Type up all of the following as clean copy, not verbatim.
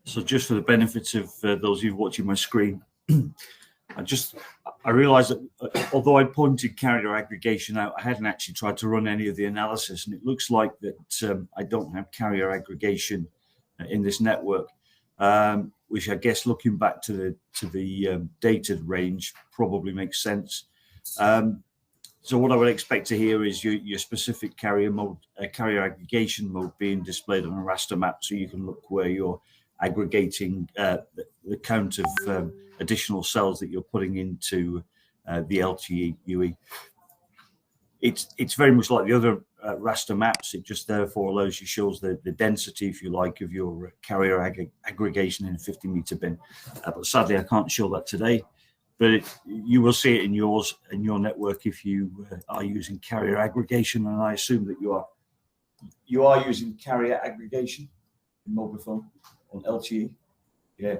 So just for the benefit of those of you watching my screen, I realized that although I pointed carrier aggregation out, I hadn't actually tried to run any of the analysis, and it looks like that I don't have carrier aggregation in this network, which I guess, looking back to the dated range, probably makes sense. So what I would expect to hear is your specific carrier aggregation mode being displayed on a raster map, so you can look where you're aggregating the count of additional cells that you're putting into the LTE UE. It's very much like the other raster maps. It just therefore shows the density, if you like, of your carrier aggregation in a 50-meter bin. But sadly, I can't show that today. But you will see it in your network if you are using carrier aggregation, and I assume that you are using carrier aggregation in mobile phone on LTE. Yeah.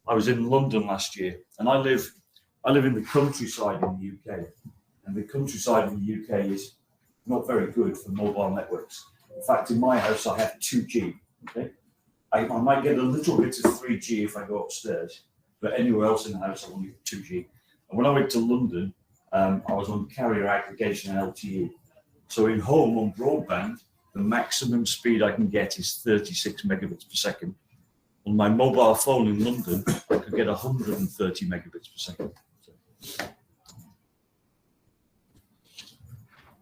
I was in London last year, and I live in the countryside in the UK. And the countryside in the UK is not very good for mobile networks. In fact, in my house, I have 2G. Okay, I might get a little bit of 3G if I go upstairs, but anywhere else in the house, I only have 2G. And when I went to London, I was on carrier aggregation and LTE. So in home on broadband, the maximum speed I can get is 36 megabits per second. On my mobile phone in London, I could get 130 megabits per second. So,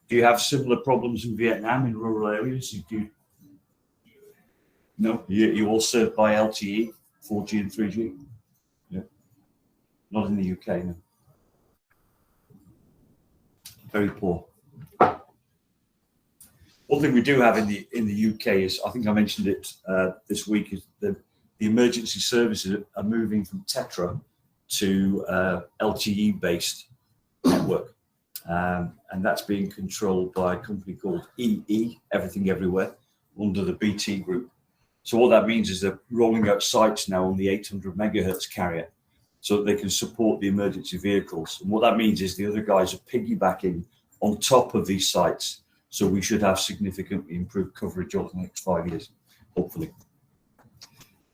do you have similar problems in Vietnam in rural areas? No, you all served by LTE, 4G and 3G? Yeah. Not in the UK, no. Very poor. One thing we do have in the UK is, I think I mentioned it this week, is the emergency services are moving from Tetra to LTE-based network. And that's being controlled by a company called EE, Everything Everywhere, under the BT group. So what that means is they're rolling out sites now on the 800 megahertz carrier so that they can support the emergency vehicles. And what that means is the other guys are piggybacking on top of these sites. So we should have significantly improved coverage over the next 5 years, hopefully.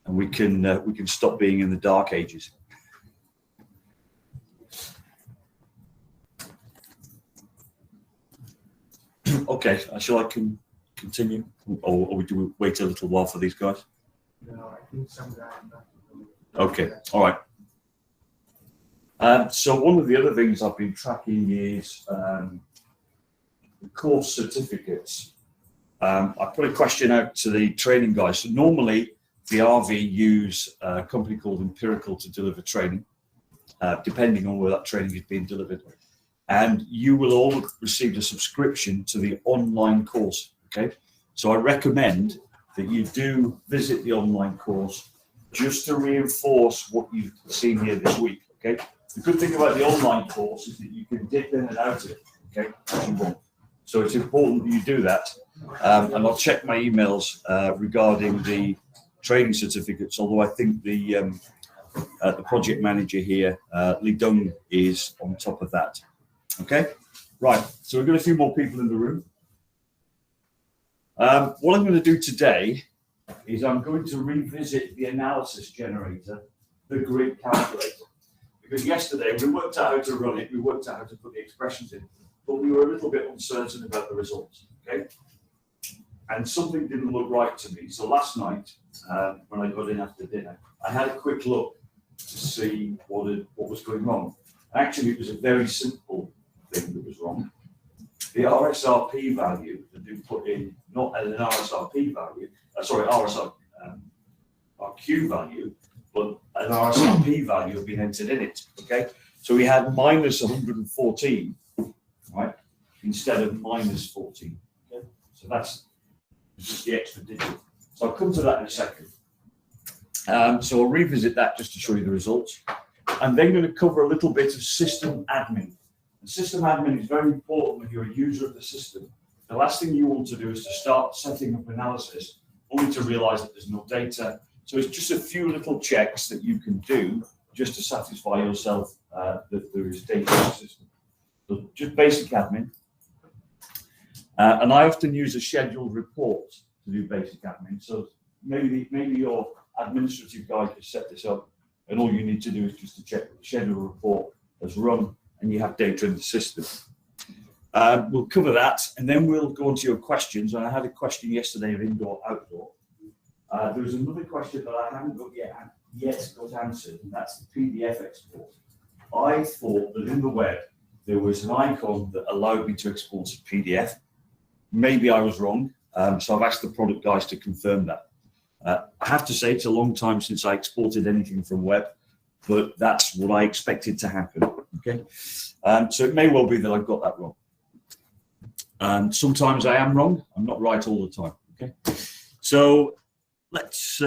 And we can stop being in the dark ages. Okay, shall I continue, or do we wait a little while for these guys? No, I think some guy. Okay, all right. So one of the other things I've been tracking is the course certificates. I put a question out to the training guys. So normally the RV use a company called Empirical to deliver training, depending on where that training is being delivered. And you will all have received a subscription to the online course, okay? So I recommend that you do visit the online course just to reinforce what you've seen here this week, okay? The good thing about the online course is that you can dip in and out of it, okay, as you want. So it's important that you do that. And I'll check my emails regarding the training certificates, although I think the project manager here, Lee Dung, is on top of that. Okay, right, so we've got a few more people in the room. What I'm going to do today is I'm going to revisit the analysis generator, the grid calculator. Because yesterday we worked out how to run it, we worked out how to put the expressions in, but we were a little bit uncertain about the results, okay? And something didn't look right to me. So last night, when I got in after dinner, I had a quick look to see what was going wrong. Actually, it was a very simple thing that was wrong. The RSRP value that they put in, not as an RSRP value, RQ value, but an RSRP value had been entered in it, okay? So we had minus 114, right, instead of minus 14, okay? So that's just the extra digit. So I'll come to that in a second. So I'll revisit that just to show you the results. I'm then going to cover a little bit of system admin. And system admin is very important when you're a user of the system. The last thing you want to do is to start setting up analysis, only to realize that there's no data. So it's just a few little checks that you can do just to satisfy yourself that there is data in the system. So just basic admin. And I often use a scheduled report to do basic admin. So maybe your administrative guy can set this up, and all you need to do is just to check that the scheduled report has run and you have data in the system. We'll cover that, and then we'll go on to your questions. And I had a question yesterday of indoor, outdoor. There was another question that I haven't got yet got answered, and that's the PDF export. I thought that in the web there was an icon that allowed me to export a PDF. Maybe I was wrong, so I've asked the product guys to confirm that. I have to say it's a long time since I exported anything from web, but that's what I expected to happen. Okay, so it may well be that I've got that wrong. Sometimes I am wrong. I'm not right all the time. Okay, so let's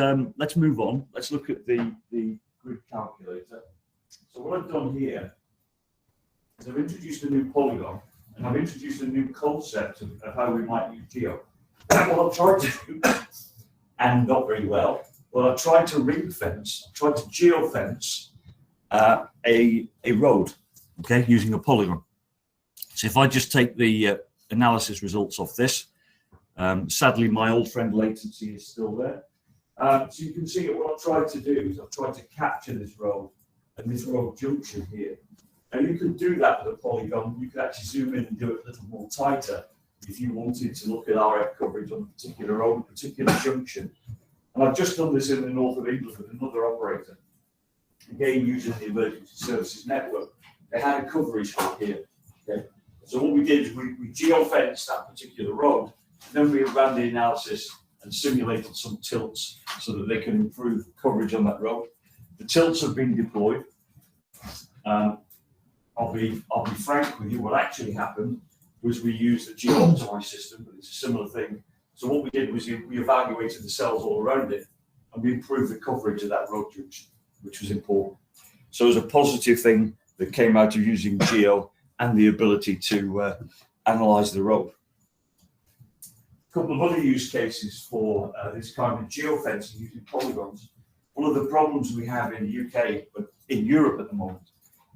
move on. Let's look at the grid calculator. So what I've done here is I've introduced a new polygon, and I've introduced a new concept of how we might use GEO. What I've tried to do, and not very well, but I've tried to ring fence, tried to geofence a road, okay, using a polygon. So if I just take the analysis results off this, sadly my old friend latency is still there. So you can see what I've tried to do is I've tried to capture this road and this road junction here. Now you could do that with a polygon. You could actually zoom in and do it a little more tighter if you wanted to look at RF coverage on a particular road, a particular junction. And I've just done this in the north of England with another operator. Again, using the emergency services network. They had a coverage hub here. Okay. So what we did is we geofenced that particular road, and then we ran the analysis and simulated some tilts so that they can improve coverage on that road. The tilts have been deployed. I'll be frank with you, what actually happened was we used the geo-optimized system, but it's a similar thing. So what we did was we evaluated the cells all around it, and we improved the coverage of that road junction, which was important. So it was a positive thing that came out of using GEO and the ability to analyze the road. A couple of other use cases for this kind of geofencing using polygons. One of the problems we have in the UK, but in Europe at the moment,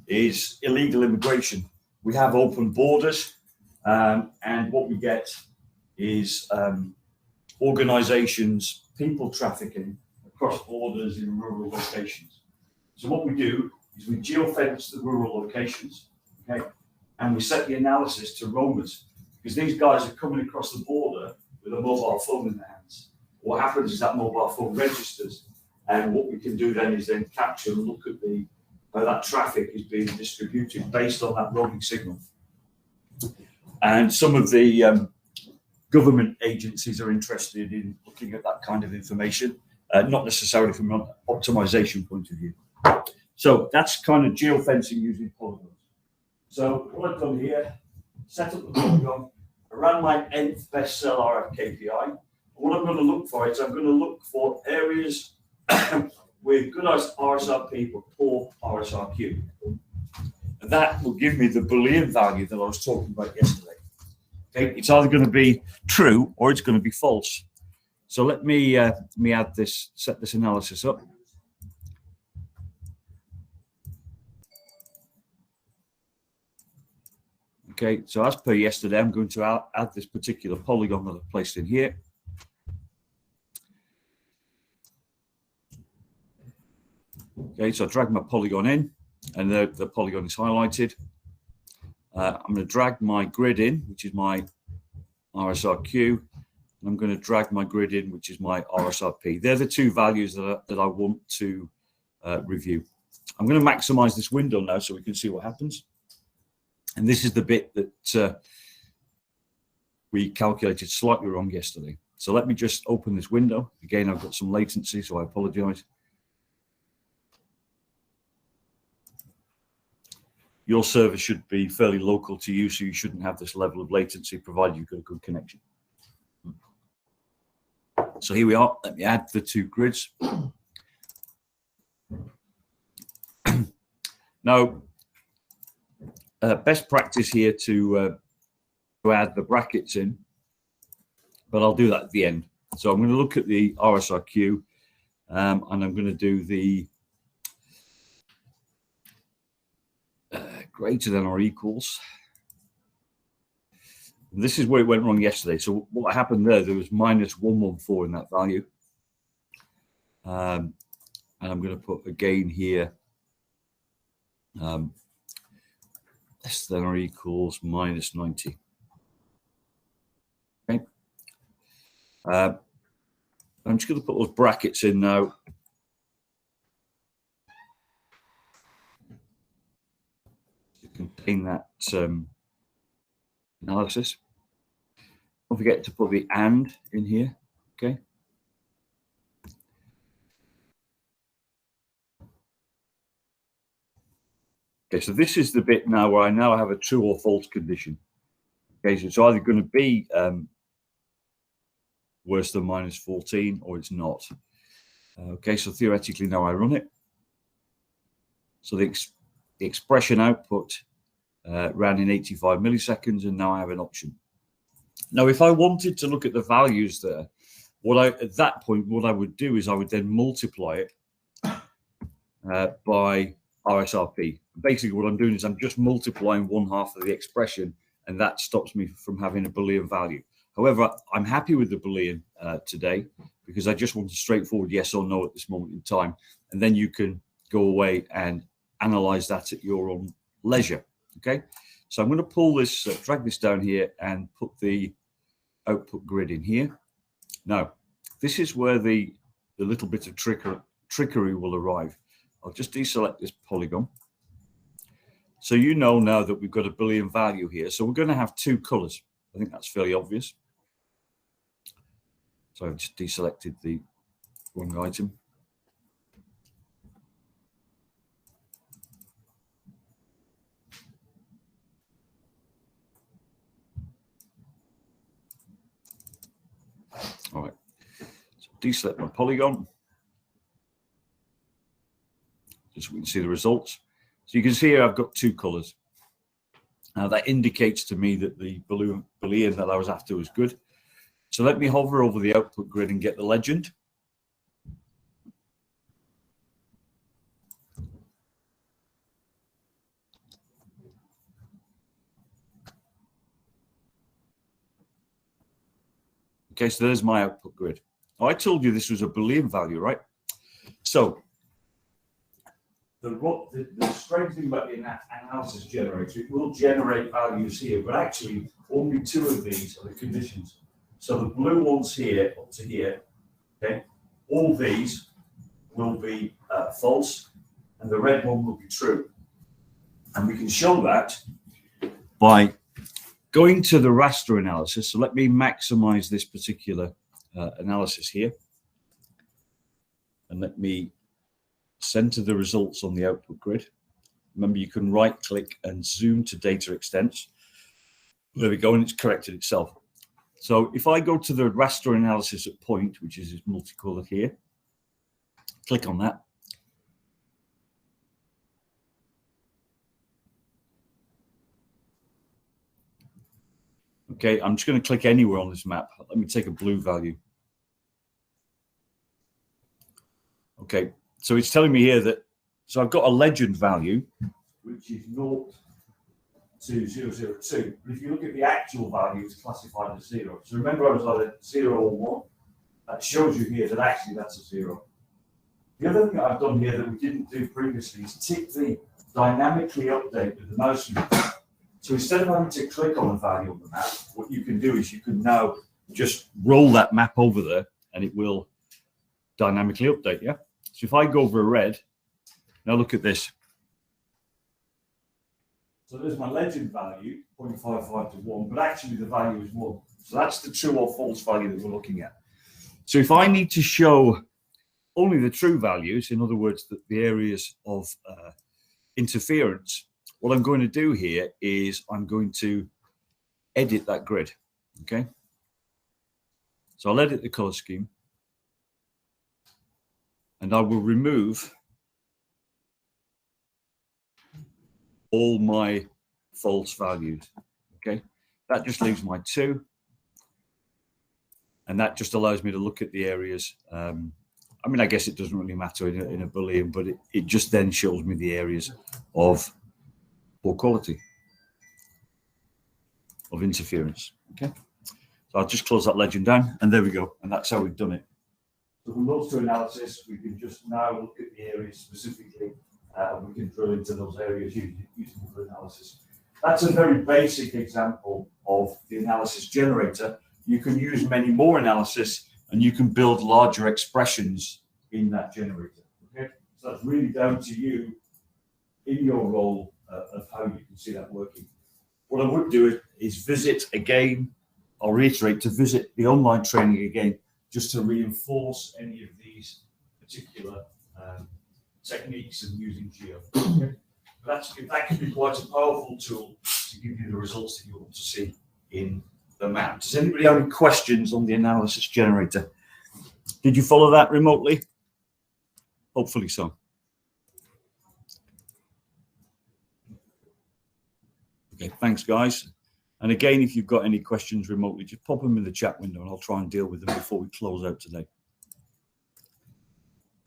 is illegal immigration. We have open borders, and what we get is organizations, people trafficking across borders in rural locations. So what we do is we geofence the rural locations, okay, and we set the analysis to roamers, because these guys are coming across the border with a mobile phone in their hands. What happens is that mobile phone registers, and what we can do then is then capture and look at how that traffic is being distributed based on that roaming signal. And some of the government agencies are interested in looking at that kind of information, not necessarily from an optimization point of view. So that's kind of geofencing using polygons. So what I've done here, set up the polygon, I ran my nth best cell RF KPI. What I'm going to look for is I'm going to look for areas with good RSRP but poor RSRQ. And that will give me the Boolean value that I was talking about yesterday. Okay, it's either going to be true or it's going to be false. So let me add this, set this analysis up. Okay, so as per yesterday, I'm going to add this particular polygon that I've placed in here. Okay, so I drag my polygon in, and the polygon is highlighted. I'm going to drag my grid in, which is my RSRQ, and I'm going to drag my grid in, which is my RSRP. They're the two values that I want to review. I'm going to maximize this window now so we can see what happens. And this is the bit that we calculated slightly wrong yesterday. So let me just open this window. Again, I've got some latency, so I apologize. Your server should be fairly local to you, so you shouldn't have this level of latency, provided you've got a good connection. So here we are. Let me add the two grids. Now, best practice here to add the brackets in, but I'll do that at the end. So I'm going to look at the RSRQ, and I'm going to do the greater than or equals. And this is where it went wrong yesterday. So what happened there was minus 114 in that value. And I'm going to put again here, less than or equals minus 90. Okay. I'm just going to put those brackets in now. To contain that analysis. Don't forget to put the and in here. Okay. Okay, so this is the bit now where I now have a true or false condition. Okay, so it's either going to be worse than minus 14 or it's not. Okay, so theoretically now I run it. So the expression output ran in 85 milliseconds, and now I have an option. Now, if I wanted to look at the values there, at that point, what I would do is I would then multiply it by RSRP. Basically, what I'm doing is I'm just multiplying 1/2 of the expression, and that stops me from having a Boolean value. However, I'm happy with the Boolean today because I just want a straightforward yes or no at this moment in time, and then you can go away and analyze that at your own leisure. Okay, so I'm going to pull this, drag this down here, and put the output grid in here. Now, this is where the little bit of trickery will arrive. I'll just deselect this polygon. So you know now that we've got a Boolean value here. So we're going to have two colors. I think that's fairly obvious. So I've just deselected the wrong item. All right, so deselect my polygon, just so we can see the results. So you can see here I've got two colors. Now that indicates to me that the Boolean that I was after was good. So let me hover over the output grid and get the legend. Okay, so there's my output grid. Now, I told you this was a Boolean value, right? So the strange thing about the analysis generator, it will generate values here, but actually only two of these are the conditions. So the blue ones here up to here, okay, all these will be false, and the red one will be true. And we can show that by going to the raster analysis. So let me maximize this particular analysis here. And let me center the results on the output grid. Remember, you can right click and zoom to data extents. There we go, and it's corrected itself. So if I go to the raster analysis at point, which is multicolored here, click on that. Okay, I'm just going to click anywhere on this map. Let me take a blue value. Okay, so it's telling me here that, so I've got a legend value, which is 0.2002. But if you look at the actual value, it's classified as 0. So remember, I was either 0 or 1. That shows you here that actually that's a 0. The other thing that I've done here that we didn't do previously is tick the dynamically update with the mouse wheel. So instead of having to click on a value on the map, what you can do is you can now just roll that map over there and it will dynamically update, yeah? So if I go over a red, now look at this. So there's my legend value, 0.55 to 1, but actually the value is 1. So that's the true or false value that we're looking at. So if I need to show only the true values, in other words, the areas of interference, what I'm going to do here is I'm going to edit that grid, okay? So I'll edit the color scheme, and I will remove all my false values, okay? That just leaves my 2, and that just allows me to look at the areas. I mean, I guess it doesn't really matter in a Boolean, but it just then shows me the areas of poor quality of interference. Okay, so I'll just close that legend down, and there we go, and that's how we've done it. So from those two analysis, we can just now look at the areas specifically, and we can drill into those areas using the analysis. That's a very basic example of the analysis generator. You can use many more analysis, and you can build larger expressions in that generator. Okay, so that's really down to you in your role of how you can see that working. What I would do is visit again, I'll reiterate, to visit the online training again, just to reinforce any of these particular techniques of using GEO. Okay? That can be quite a powerful tool to give you the results that you want to see in the map. Does anybody have any questions on the analysis generator? Did you follow that remotely? Hopefully so. Okay, thanks guys. And again, if you've got any questions remotely, just pop them in the chat window and I'll try and deal with them before we close out today.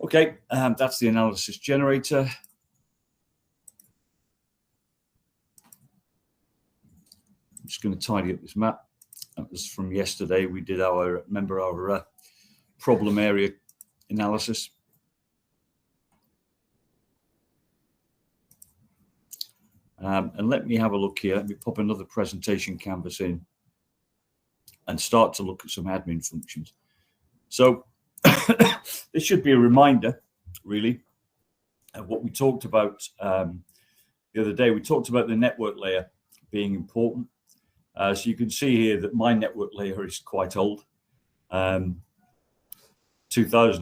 Okay, that's the analysis generator. I'm just going to tidy up this map. That was from yesterday. We did our problem area analysis. And let me have a look here. Let me pop another presentation canvas in and start to look at some admin functions. So this should be a reminder, really, of what we talked about the other day. We talked about the network layer being important. So you can see here that my network layer is quite old. 2000,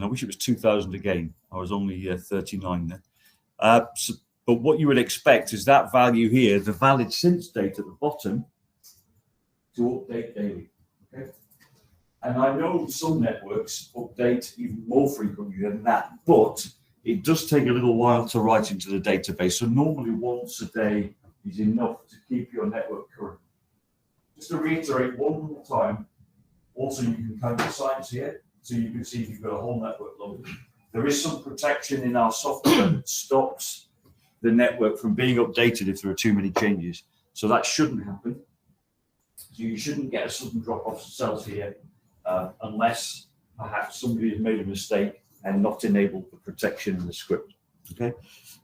I wish it was 2000 again. I was only 39 then. But what you would expect is that value here, the valid since date at the bottom, to update daily. Okay? And I know some networks update even more frequently than that, but it does take a little while to write into the database. So normally once a day is enough to keep your network current. Just to reiterate one more time, also you can count the sites here, so you can see if you've got a whole network loaded. There is some protection in our software that stops the network from being updated if there are too many changes. So that shouldn't happen. So you shouldn't get a sudden drop off cells here unless perhaps somebody has made a mistake and not enabled the protection in the script. Okay,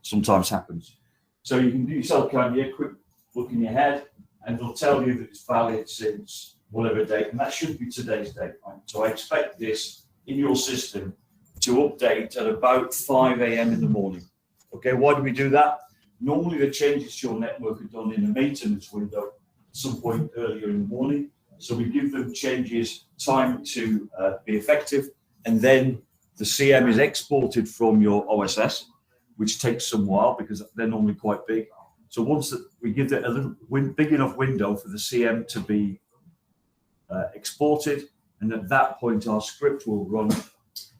sometimes happens. So you can do your cell count here, quick look in your head, and it'll tell you that it's valid since whatever date, and that should be today's date. Right? So I expect this in your system to update at about 5 a.m. in the morning. Okay, why do we do that? Normally the changes to your network are done in a maintenance window at some point earlier in the morning. So we give them changes time to be effective, and then the CM is exported from your OSS, which takes some while because they're normally quite big. So once that we give it a little big enough window for the CM to be exported, and at that point our script will run,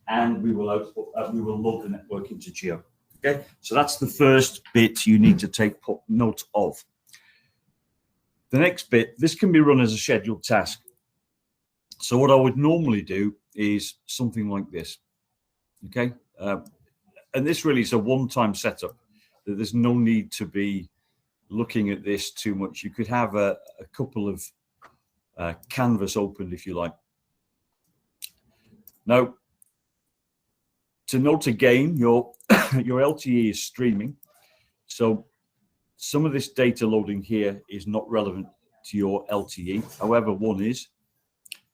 and we will load the network into GEO. Okay, so that's the first bit you need to take note of. The next bit, this can be run as a scheduled task. So what I would normally do is something like this. Okay, and this really is a one-time setup. There's no need to be looking at this too much. You could have a couple of canvas opened if you like. Now, to note again, your LTE is streaming, so some of this data loading here is not relevant to your LTE. However, one is.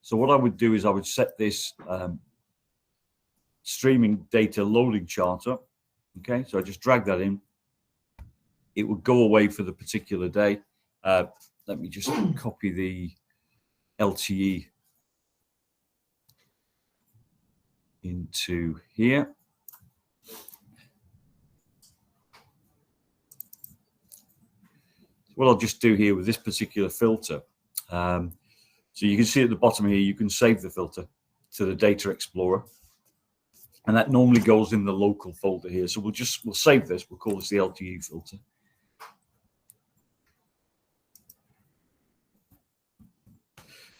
So what I would do is I would set this streaming data loading charter. Okay, so I just drag that in. It would go away for the particular day. Let me just copy the LTE into here. What I'll just do here with this particular filter. So you can see at the bottom here, you can save the filter to the Data Explorer. And that normally goes in the local folder here. So we'll save this. We'll call this the LTE filter.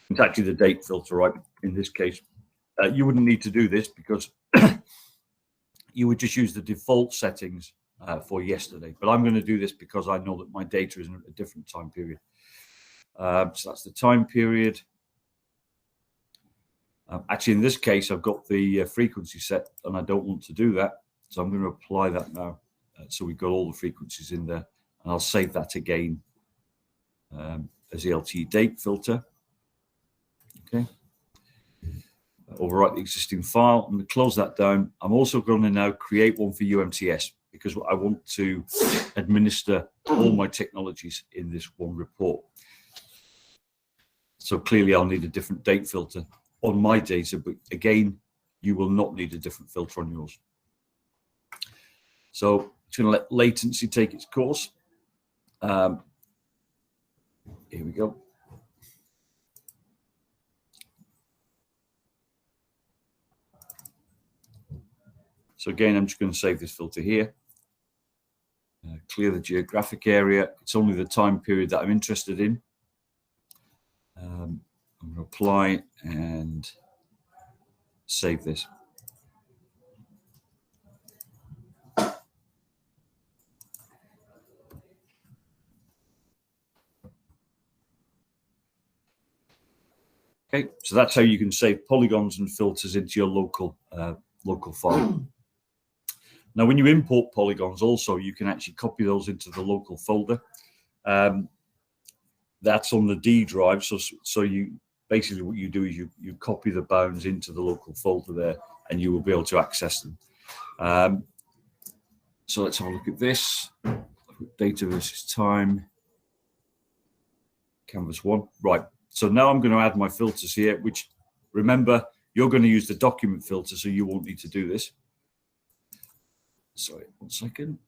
It's actually the date filter, right? In this case, you wouldn't need to do this because you would just use the default settings for yesterday. But I'm going to do this because I know that my data is in a different time period. So that's the time period. Actually, in this case, I've got the frequency set, and I don't want to do that. So I'm going to apply that now. So we've got all the frequencies in there, and I'll save that again as the LTE date filter. Okay. Overwrite the existing file. I'm going to close that down. I'm also going to now create one for UMTS because I want to administer all my technologies in this one report. So clearly I'll need a different date filter on my data, but again, you will not need a different filter on yours. So it's going to let latency take its course. Here we go. So again, I'm just going to save this filter here. Clear the geographic area. It's only the time period that I'm interested in. I'm going to apply and save this. Okay, so that's how you can save polygons and filters into your local file. Now, when you import polygons, also you can actually copy those into the local folder. That's on the D drive. So you basically what you do is you copy the bounds into the local folder there, and you will be able to access them. So let's have a look at this. Data versus time. Canvas 1. Right. So now I'm going to add my filters here, which, remember, you're going to use the document filter, so you won't need to do this. Sorry, 1 second.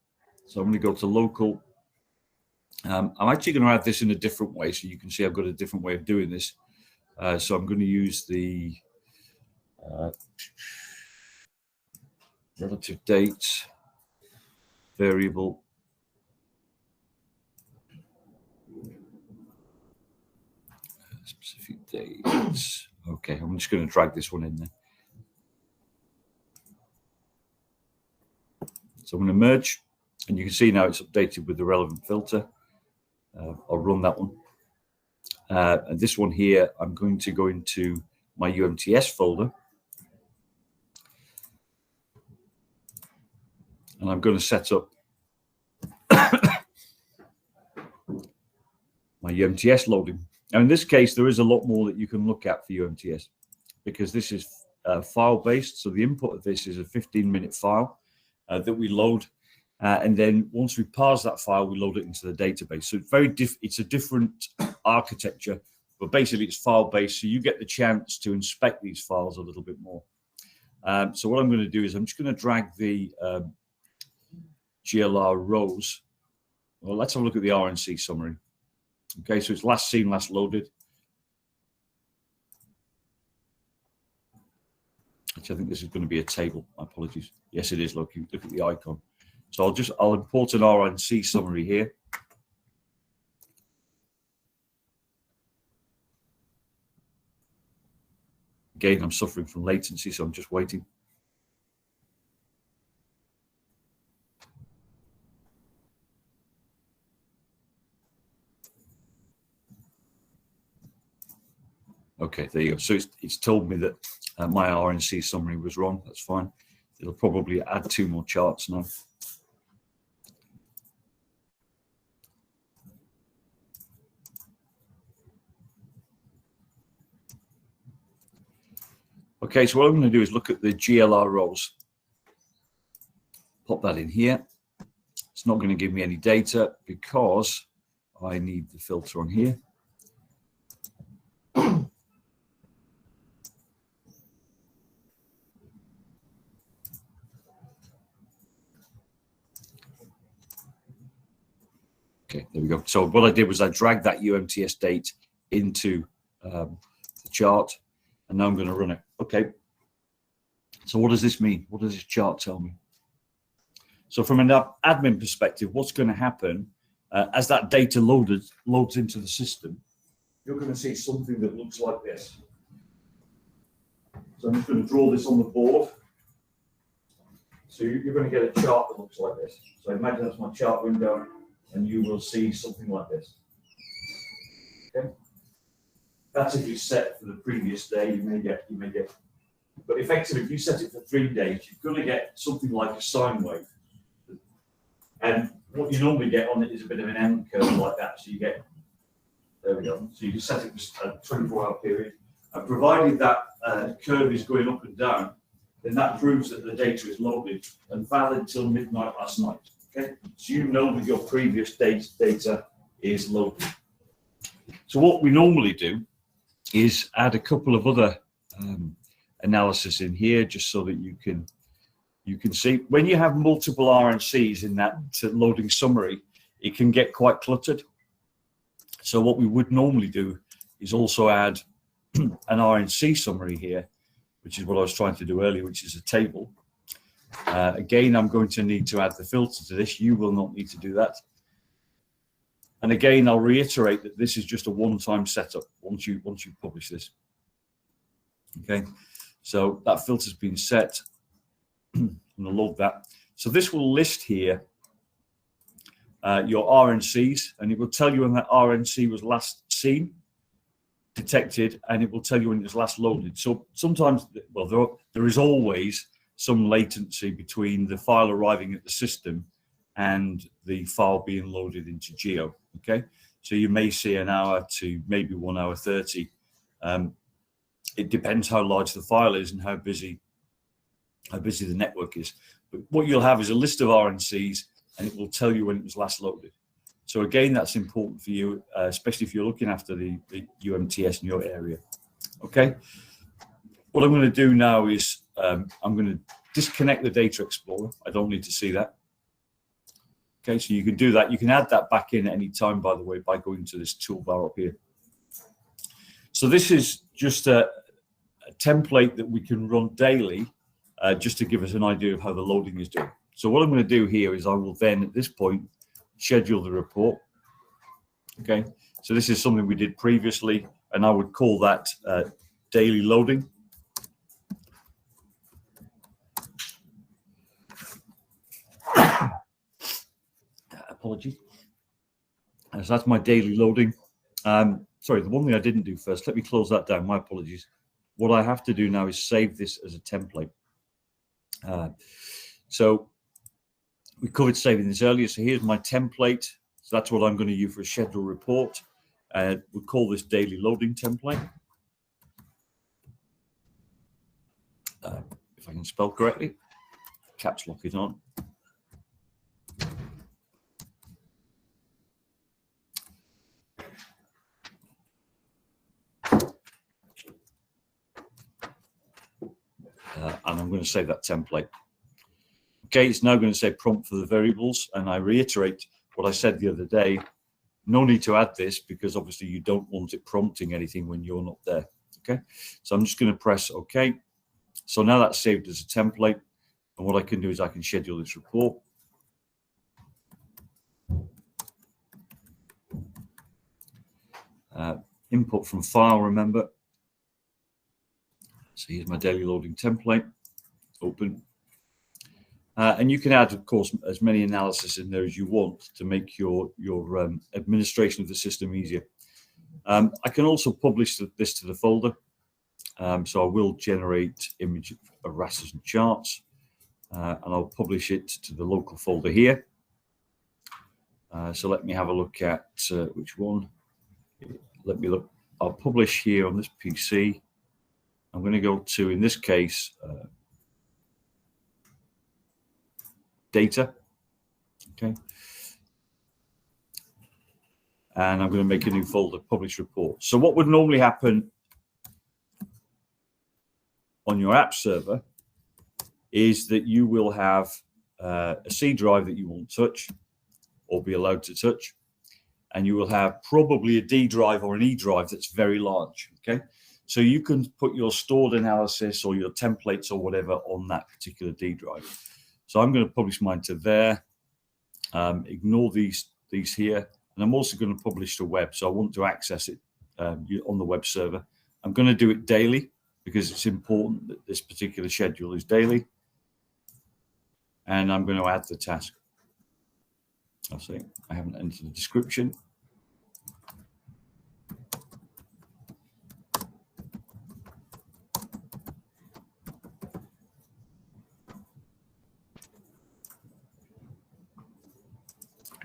So I'm going to go to local. I'm actually going to add this in a different way, so you can see I've got a different way of doing this. So I'm going to use the relative date variable. Specific dates. Okay, I'm just going to drag this one in there. So I'm going to merge, and you can see now it's updated with the relevant filter. I'll run that one. And this one here, I'm going to go into my UMTS folder. And I'm going to set up my UMTS loading. Now, in this case, there is a lot more that you can look at for UMTS because this is file-based. So the input of this is a 15-minute file that we load. And then once we parse that file, we load it into the database. So it's a different architecture, but basically it's file-based. So you get the chance to inspect these files a little bit more. So what I'm going to do is I'm just going to drag the GLR rows. Well, let's have a look at the RNC summary. Okay, so it's last seen, last loaded. Actually, I think this is going to be a table. My apologies. Yes, it is. Look at the icon. So I'll import an RNC summary here. Again, I'm suffering from latency, so I'm just waiting. Okay, there you go. So it's told me that my RNC summary was wrong. That's fine. It'll probably add 2 more charts now. Okay, so what I'm going to do is look at the GLR rows. Pop that in here. It's not going to give me any data because I need the filter on here. Okay, there we go. So what I did was I dragged that UMTS date into the chart, and now I'm going to run it. Okay. So what does this mean? What does this chart tell me? So from an admin perspective, what's going to happen as that data loads into the system, you're going to see something that looks like this. So I'm just going to draw this on the board. So you're going to get a chart that looks like this. So imagine that's my chart window, and you will see something like this. Okay. That's if you set for the previous day. You may get, but effectively, if you set it for 3 days, you're going to get something like a sine wave. And what you normally get on it is a bit of an M curve like that. So you get, there we go. So you can set it for a 24-hour period. And provided that curve is going up and down, then that proves that the data is loaded and valid till midnight last night. Okay, so you know that your previous day's data is loaded. So what we normally do is add a couple of other analysis in here, just so that you can see. When you have multiple RNCs in that loading summary, it can get quite cluttered. So what we would normally do is also add an RNC summary here, which is what I was trying to do earlier, which is a table. Again, I'm going to need to add the filter to this. You will not need to do that. And again, I'll reiterate that this is just a one-time setup once you publish this. Okay, so that filter's been set. I'm going to load that. So this will list here your RNCs, and it will tell you when that RNC was last seen, detected, and it will tell you when it was last loaded. So sometimes, well, there is always some latency between the file arriving at the system and the file being loaded into GEO. Okay, so you may see an hour to maybe 1 hour 30. It depends how large the file is and how busy the network is. But what you'll have is a list of RNCs, and it will tell you when it was last loaded. So again, that's important for you, especially if you're looking after the UMTS in your area. Okay. What I'm going to do now is I'm going to disconnect the Data Explorer. I don't need to see that. Okay, so you can do that. You can add that back in at any time, by the way, by going to this toolbar up here. So this is just a template that we can run daily, just to give us an idea of how the loading is doing. So what I'm going to do here is I will then, at this point, schedule the report. Okay, so this is something we did previously, and I would call that daily loading. Apologies. So that's my daily loading. Sorry, the one thing I didn't do first, let me close that down. My apologies. What I have to do now is save this as a template. So we covered saving this earlier. So here's my template. So that's what I'm going to use for a schedule report. We'll call this daily loading template. If I can spell correctly, caps lock it on. And I'm going to save that template. Okay, it's now going to say prompt for the variables, and I reiterate what I said the other day. No need to add this because obviously you don't want it prompting anything when you're not there. Okay, so I'm just going to press OK. So now that's saved as a template, and what I can do is I can schedule this report. Input from file, remember. So here's my daily loading template. Open. And you can add, of course, as many analysis in there as you want to make your administration of the system easier. I can also publish this to the folder. So I will generate image of rasters and charts, and I'll publish it to the local folder here. So let me have a look at which one. Let me look. I'll publish here on this PC. I'm going to go to, in this case, data. Okay. And I'm going to make a new folder, publish report. So what would normally happen on your app server is that you will have a C drive that you won't touch or be allowed to touch. And you will have probably a D drive or an E drive that's very large. Okay. So you can put your stored analysis or your templates or whatever on that particular D drive. So I'm going to publish mine to there. Ignore these here. And I'm also going to publish to web. So I want to access it on the web server. I'm going to do it daily because it's important that this particular schedule is daily. and I'm going to add the task. I'll say I haven't entered the description.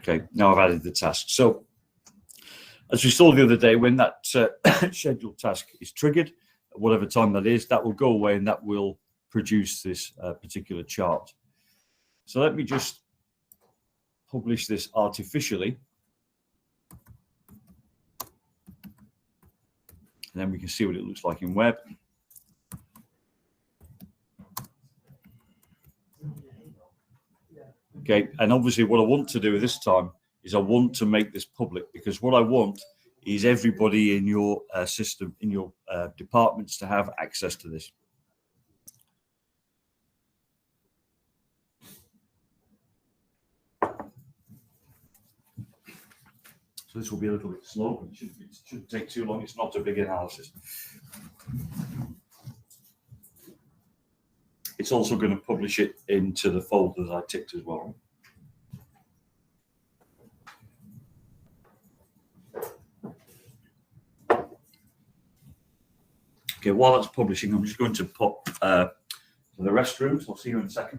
Okay, now I've added the task. So as we saw the other day, when that scheduled task is triggered, at whatever time that is, that will go away and that will produce this particular chart. So let me just publish this artificially. And then we can see what it looks like in web. Okay, and obviously what I want to do this time is I want to make this public, because what I want is everybody in your system, in your departments, to have access to this. So this will be a little bit slow, but it shouldn't take too long. It's not a big analysis. It's also going to publish it into the folder that I ticked as well. Okay, while that's publishing, I'm just going to pop to the restrooms. I'll see you in a second.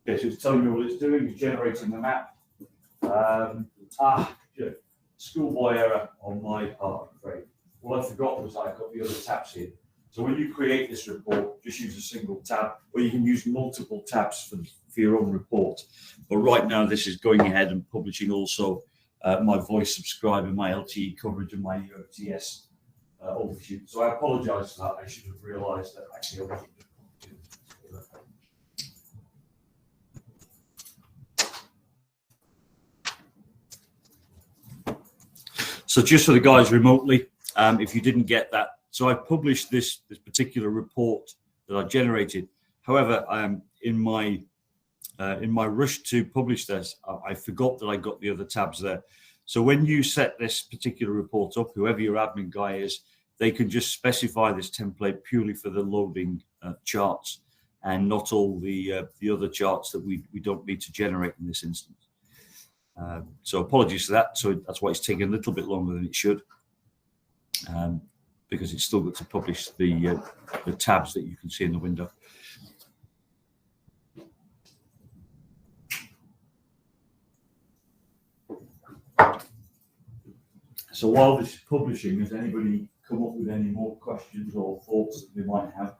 Okay, so it's telling me what it's doing. It's generating the map. Schoolboy error on my part, I'm afraid. What I forgot was I've got the other tabs here. So when you create this report, just use a single tab, or you can use multiple tabs for your own report. But right now, this is going ahead and publishing also my voice subscriber, my LTE coverage, and my UMTS overview. So I apologize for that. I should have realized that actually I wasn't. So just for the guys remotely, if you didn't get that, so I published this particular report that I generated. However, in my rush to publish this, I forgot that I got the other tabs there. So when you set this particular report up, whoever your admin guy is, they can just specify this template purely for the loading charts, and not all the other charts that we don't need to generate in this instance. So apologies for that. So that's why it's taking a little bit longer than it should, because it's still got to publish the tabs that you can see in the window. So while this is publishing, has anybody come up with any more questions or thoughts that they might have?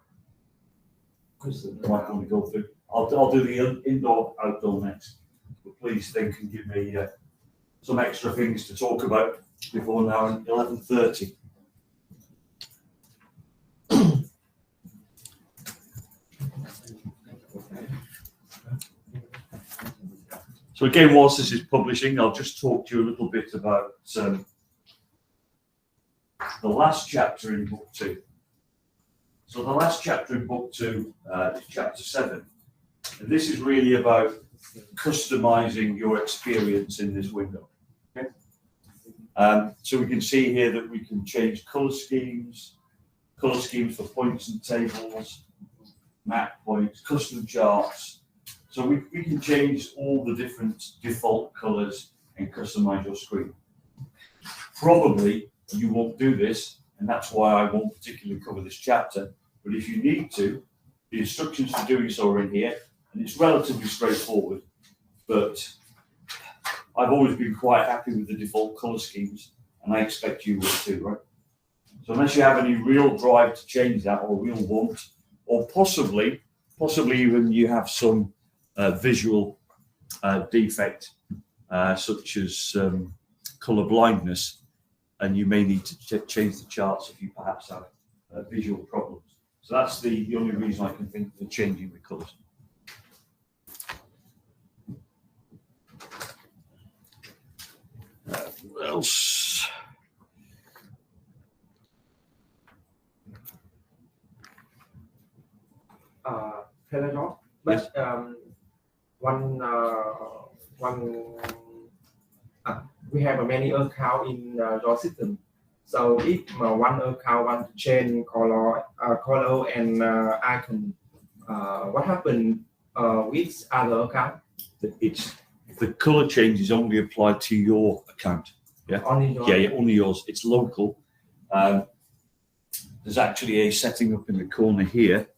That they might want to go through. I'll do the indoor, outdoor next. But please think and give me some extra things to talk about before now at 11:30. So again, whilst this is publishing, I'll just talk to you a little bit about the last chapter in book 2. So the last chapter in book 2 is chapter 7. And this is really about customizing your experience in this window. Okay? So we can see here that we can change color schemes for points and tables, map points, custom charts. So we can change all the different default colors and customize your screen. Probably you won't do this, and that's why I won't particularly cover this chapter. But if you need to, the instructions for doing so are in here, and it's relatively straightforward. But I've always been quite happy with the default color schemes, and I expect you will too, right? So unless you have any real drive to change that, or real want, or possibly even you have some visual defect, such as color blindness, and you may need to change the charts if you perhaps have visual problems. So that's the only reason I can think for changing the colors. What else? Hello, Yes. We have many account in your system. So if one account want to change color and icon, what happens with other account? The color changes only apply to your account. Yeah. Only yours. Yeah, only yours. It's local. There's actually a setting up in the corner here.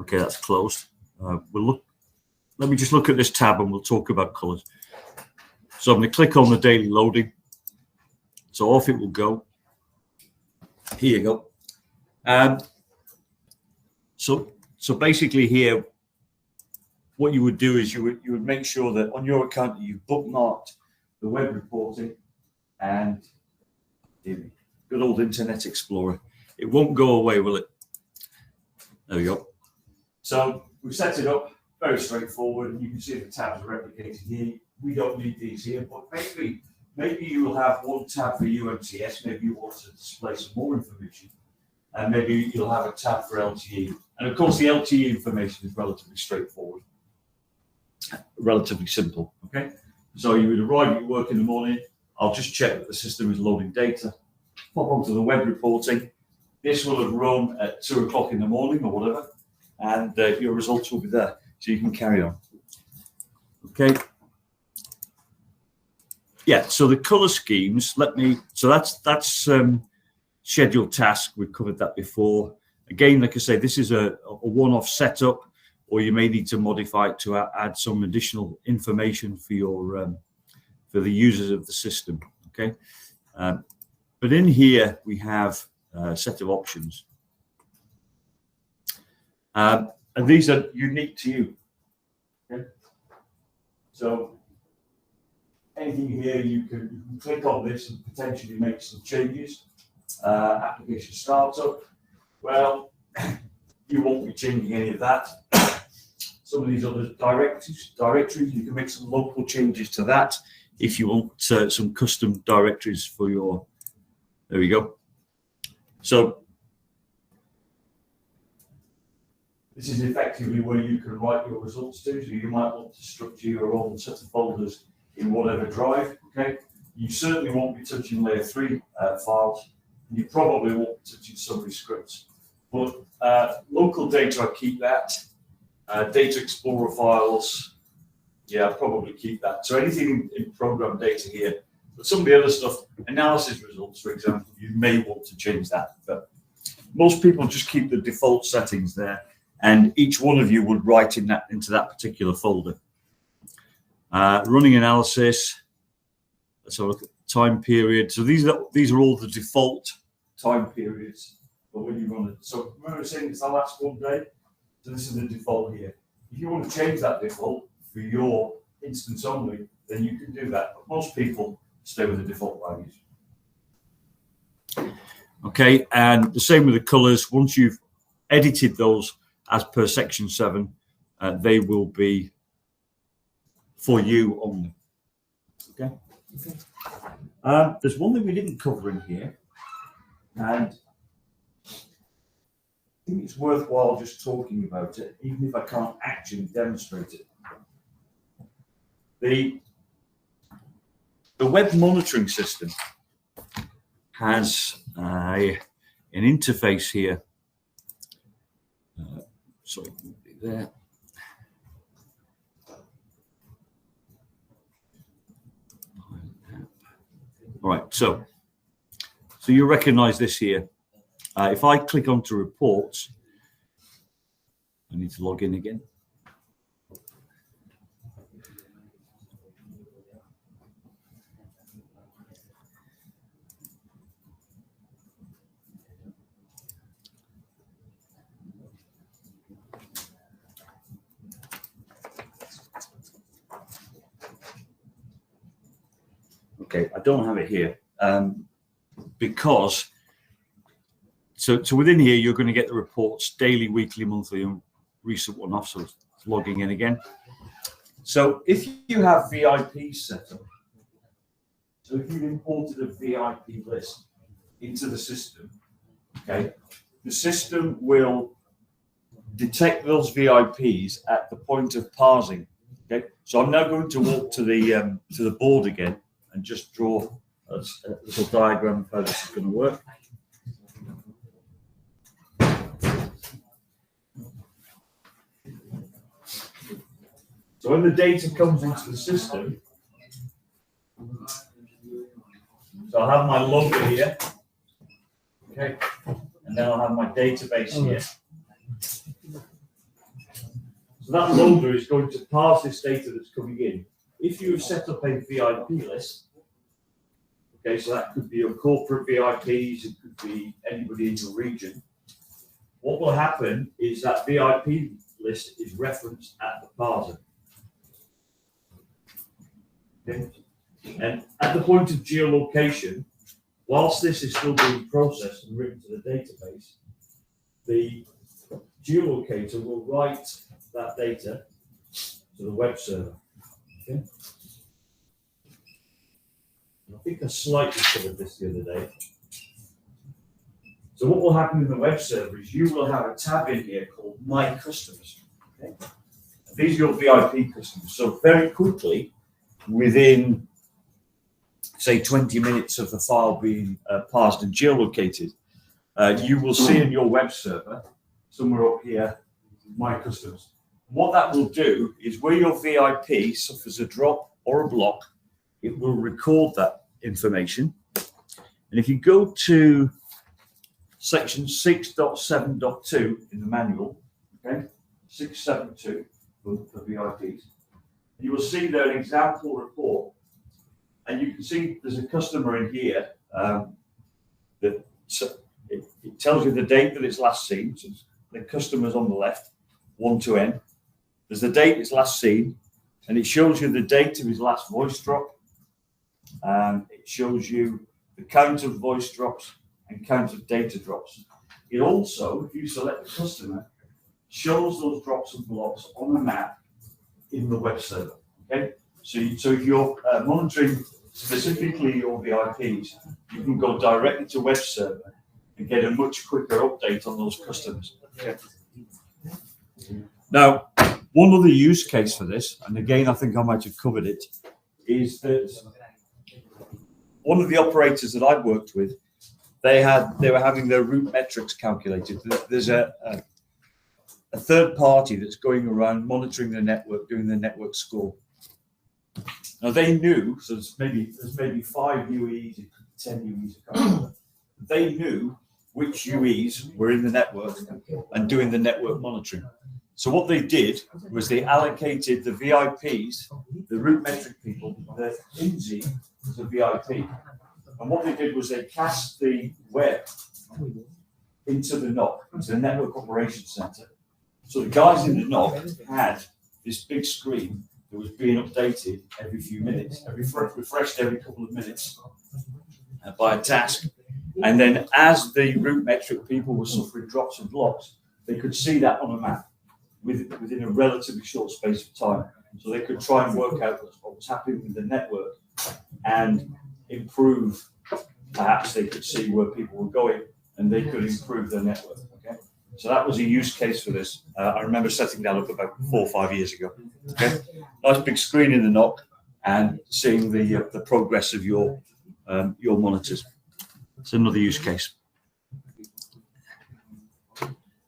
Okay, that's closed. Let me just look at this tab and we'll talk about colors. So I'm going to click on the daily loading. So off it will go. Here you go. So basically here, what you would do is you would make sure that on your account that you've bookmarked the web reporting and the good old Internet Explorer. It won't go away, will it? There we go. So we've set it up, very straightforward. You can see the tabs are replicated here. We don't need these here, but maybe you will have one tab for UMTS. Maybe you want to display some more information, and maybe you'll have a tab for LTE. And of course, the LTE information is relatively straightforward, relatively simple. Okay, so you would arrive at work in the morning. I'll just check that the system is loading data. Pop onto the web reporting. This will have run at 2 o'clock in the morning or whatever, and your results will be there, so you can carry on. Okay. Yeah, so the color schemes, so that's scheduled task. We've covered that before. Again, like I say, this is a one-off setup, or you may need to modify it to add some additional information for your for the users of the system. Okay, but in here we have a set of options, and these are unique to you. Okay, so anything here, you can click on this and potentially make some changes. Application startup. Well, you won't be changing any of that. Some of these other directories, you can make some local changes to that if you want some custom directories for your. There we go. So this is effectively where you can write your results to. So you might want to structure your own set of folders in whatever drive. Okay, you certainly won't be touching layer 3 files, and you probably won't be touching summary scripts. But local data, I keep that. Data Explorer files, yeah, I'll probably keep that. So anything in program data here, but some of the other stuff, analysis results, for example, you may want to change that. But most people just keep the default settings there, and each one of you would write into that particular folder. Running analysis. Let's have a look at time period. So these are all the default time periods. But when you run it, so remember saying it's the last one day. So this is the default here. If you want to change that default for your instance only, then you can do that. But most people stay with the default values. Okay, and the same with the colors. Once you've edited those as per section 7, they will be for you only. Okay. There's one thing we didn't cover in here, and I think it's worthwhile just talking about it, even if I can't actually demonstrate it. The web monitoring system has an interface here. Sorry, there. All right, so you recognize this here. If I click onto reports, I need to log in again. Okay, I don't have it here because so within here you're going to get the reports daily, weekly, monthly, and recent one-off. So it's logging in again. So if you have VIP set up, so if you've imported a VIP list into the system, okay, the system will detect those VIPs at the point of parsing. Okay, so I'm now going to walk to the board again and just draw a little diagram of how this is going to work. So when the data comes into the system, so I'll have my logo here, okay, and then I'll have my database here. So that loader is going to parse this data that's coming in. If you have set up a VIP list, okay, so that could be your corporate VIPs, it could be anybody in your region. What will happen is that VIP list is referenced at the parser. Okay. And at the point of geolocation, whilst this is still being processed and written to the database, the geolocator will write that data to the web server. Okay. I think I slightly covered this the other day. So what will happen in the web server is you will have a tab in here called My Customers. Okay. These are your VIP customers. So very quickly, within say 20 minutes of the file being parsed and geolocated, you will see in your web server, somewhere up here, My Customers. What that will do is where your VIP suffers a drop or a block, it will record that information. And if you go to section 6.7.2 in the manual, okay, 672 for VIPs, you will see there an example report. And you can see there's a customer in here that it tells you the date that it's last seen. So the customer's on the left, 1 to N. There's the date it's last seen, and it shows you the date of his last voice drop. It shows you the count of voice drops and count of data drops. It also, if you select the customer, shows those drops and blocks on a map in the web server. Okay, so if you're monitoring specifically your VIPs, you can go directly to web server and get a much quicker update on those customers. Okay. Now, one other use case for this, and again, I think I might have covered it, is that one of the operators that I've worked with, they were having their route metrics calculated. There's a third party that's going around monitoring the network, doing the network score. Now they knew, so there's maybe 5 UEs, 10 UEs, I can't remember. They knew which UEs were in the network and doing the network monitoring. So what they did was they allocated the VIPs, the route metric people, the INSI as a VIP. And what they did was they cast the web into the NOC, into the Network Operations Center. So the guys in the NOC had this big screen that was being updated every few minutes, refreshed every couple of minutes by a task. And then as the route metric people were suffering drops and blocks, they could see that on a map within a relatively short space of time. So they could try and work out what was happening with the network and improve. Perhaps they could see where people were going and they could improve their network. Okay, so that was a use case for this. I remember setting that up about 4 or 5 years ago. Okay, nice big screen in the NOC and seeing the progress of your monitors. It's another use case.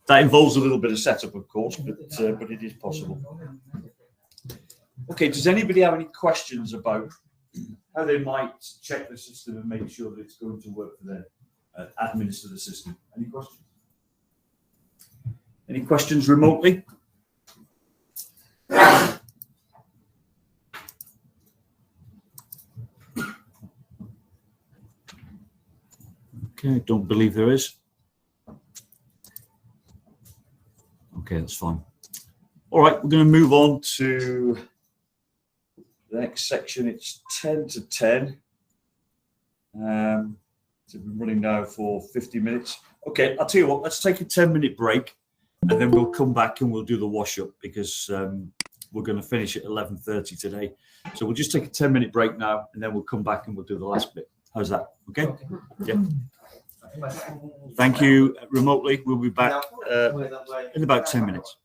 That involves a little bit of setup, of course, but it is possible. Okay, does anybody have any questions about how they might check the system and make sure that it's going to work for them, administer the system? Any questions? Any questions remotely? Okay, don't believe there is. Okay, that's fine. All right, we're going to move on to the next section. It's 10 to 10. So we've been running now for 50 minutes. Okay, I'll tell you what, let's take a 10-minute break and then we'll come back and we'll do the wash-up because we're going to finish at 11:30 today. So we'll just take a 10-minute break now and then we'll come back and we'll do the last bit. How's that? Okay? Yeah. Thank you remotely. We'll be back in about 10 minutes.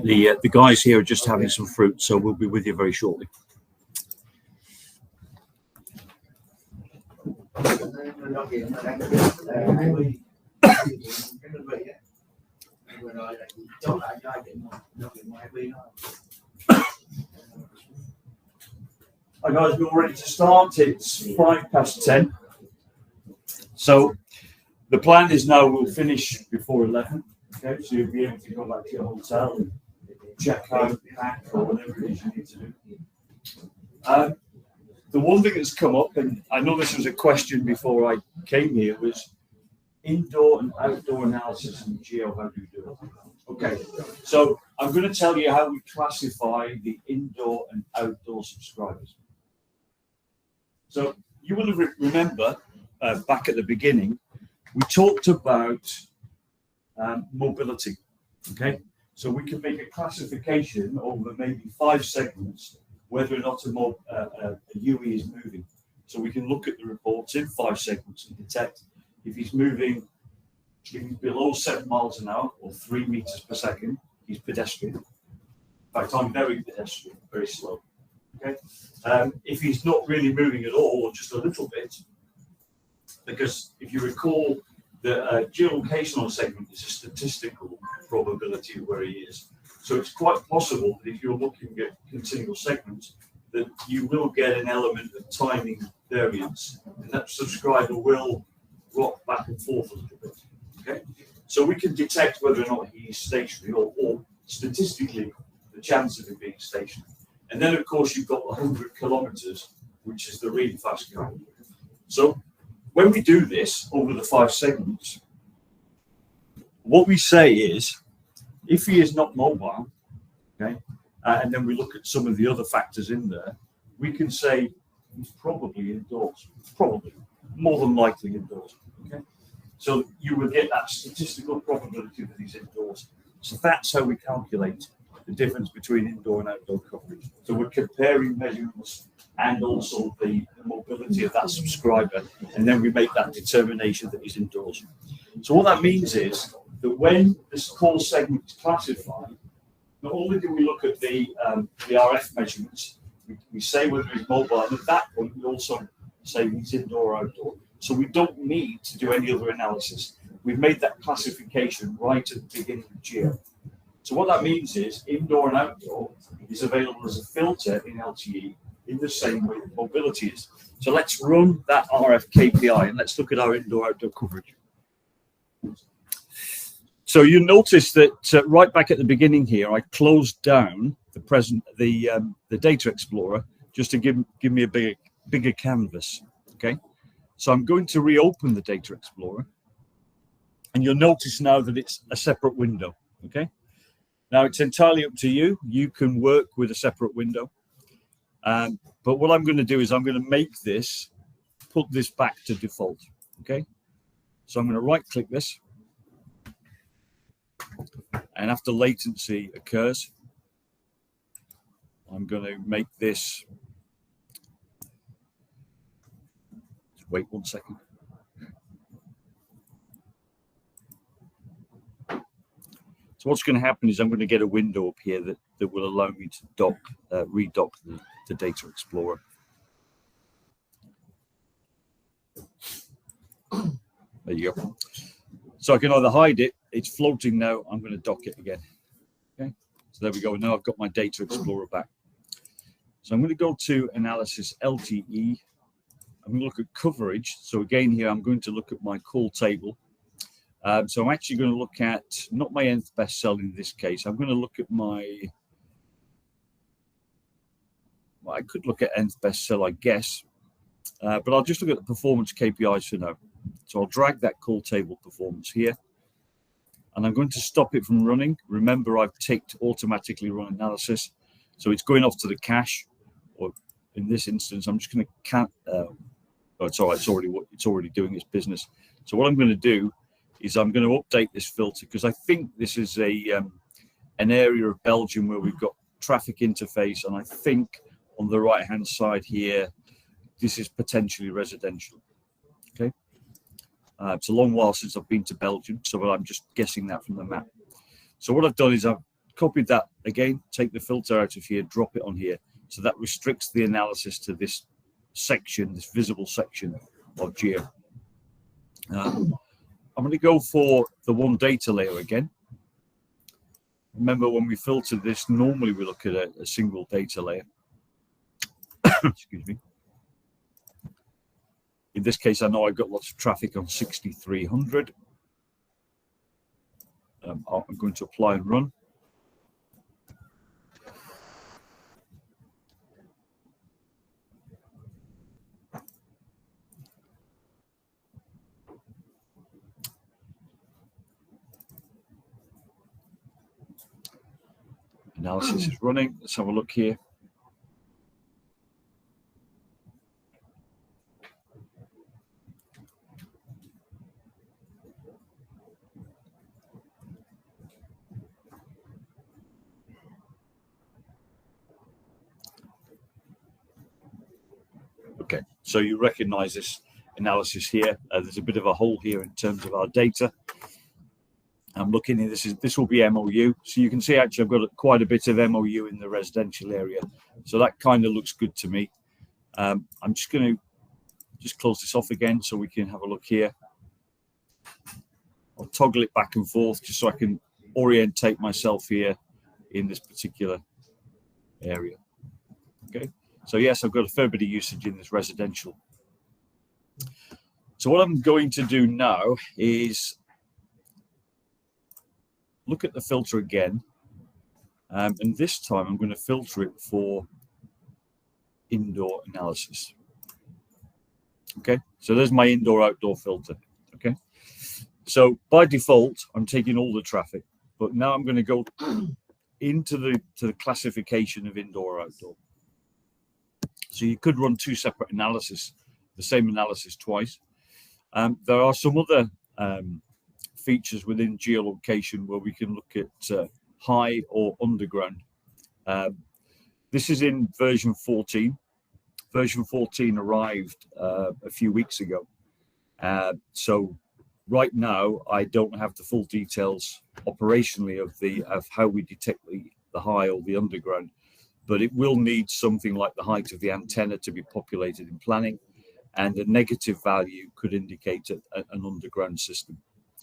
The guys here are just having some fruit, so we'll be with you very shortly. Hi guys, we're ready to start. It's 10:05. So the plan is now we'll finish before 11. Okay, so you'll be able to go back to your hotel and check out, pack, or whatever it is you need to do. The one thing that's come up, and I know this was a question before I came here, was indoor and outdoor analysis in GEO. How do you do it? Okay, so I'm going to tell you how we classify the indoor and outdoor subscribers. So you will remember back at the beginning, we talked about mobility. Okay, so we can make a classification over maybe 5 segments whether or not a UE is moving. So we can look at the reports in 5 segments and detect if he's moving, if he's below 7 miles an hour or 3 meters per second, he's pedestrian. In fact, I'm very pedestrian, very slow. Okay, if he's not really moving at all or just a little bit, because if you recall, the geolocational segment is a statistical probability of where he is. So it's quite possible that if you're looking at continual segments, that you will get an element of timing variance, and that subscriber will rock back and forth a little bit. Okay, so we can detect whether or not he's stationary, or statistically the chance of him being stationary. And then, of course, you've got the 100 kilometers, which is the really fast guy. So when we do this over the 5 segments, what we say is, if he is not mobile, okay, and then we look at some of the other factors in there, we can say he's probably indoors, probably, more than likely indoors. Okay, so you will get that statistical probability that he's indoors. So that's how we calculate the difference between indoor and outdoor coverage. So we're comparing measurements and also the mobility of that subscriber, and then we make that determination that he's indoors. So what that means is that when this call segment is classified, not only do we look at the RF measurements, we say whether he's mobile, and at that point we also say he's indoor or outdoor. So we don't need to do any other analysis. We've made that classification right at the beginning of GEO. So what that means is indoor and outdoor is available as a filter in LTE in the same way that mobility is. So let's run that RF KPI and let's look at our indoor-outdoor coverage. So you notice that right back at the beginning here, I closed down the Data Explorer just to give me a bigger canvas. Okay, so I'm going to reopen the Data Explorer, and you'll notice now that it's a separate window. Okay. Now, it's entirely up to you. You can work with a separate window. But what I'm going to do is I'm going to put this back to default. Okay. So I'm going to right click this. And after latency occurs, I'm going to make this. Wait 1 second. So what's going to happen is I'm going to get a window up here that will allow me to redock the Data Explorer. There you go. So I can either hide it, it's floating now, I'm going to dock it again. Okay, so there we go. Now I've got my Data Explorer back. So I'm going to go to Analysis LTE. I'm going to look at coverage. So again here, I'm going to look at my call table. So I'm actually going to look at, not my nth best cell in this case, I'm going to look at I could look at nth best cell, I guess, but I'll just look at the performance KPIs for now. So I'll drag that call table performance here, and I'm going to stop it from running. Remember, I've ticked automatically run analysis. So it's going off to the cache, or in this instance, I'm just going to count. Oh, it's all right, it's already doing its business. So what I'm going to do is I'm going to update this filter, because I think this is an area of Belgium where we've got traffic interface, and I think on the right hand side here this is potentially residential. Okay, it's a long while since I've been to Belgium, so I'm just guessing that from the map. So what I've done is I've copied that again, take the filter out of here, drop it on here. So that restricts the analysis to this section, this visible section of GEO. I'm going to go for the one data layer again. Remember, when we filter this, normally we look at a single data layer. Excuse me. In this case, I know I've got lots of traffic on 6300. I'm going to apply and run. Analysis is running. Let's have a look here. Okay, so you recognize this analysis here. There's a bit of a hole here in terms of our data. I'm looking at this will be MOU. So you can see actually I've got quite a bit of MOU in the residential area. So that kind of looks good to me. I'm just going to close this off again so we can have a look here. I'll toggle it back and forth just so I can orientate myself here in this particular area. Okay, so yes, I've got a fair bit of usage in this residential. So what I'm going to do now is look at the filter again, and this time I'm going to filter it for indoor analysis. Okay, so there's my indoor-outdoor filter. Okay, so by default I'm taking all the traffic, but now I'm going to go into the classification of indoor-outdoor. So you could run two separate analyses, the same analysis twice. There are some other features within geolocation where we can look at high or underground. This is in version 14. Version 14 arrived a few weeks ago. So right now I don't have the full details operationally of how we detect the high or the underground, but it will need something like the height of the antenna to be populated in planning, and a negative value could indicate an underground system.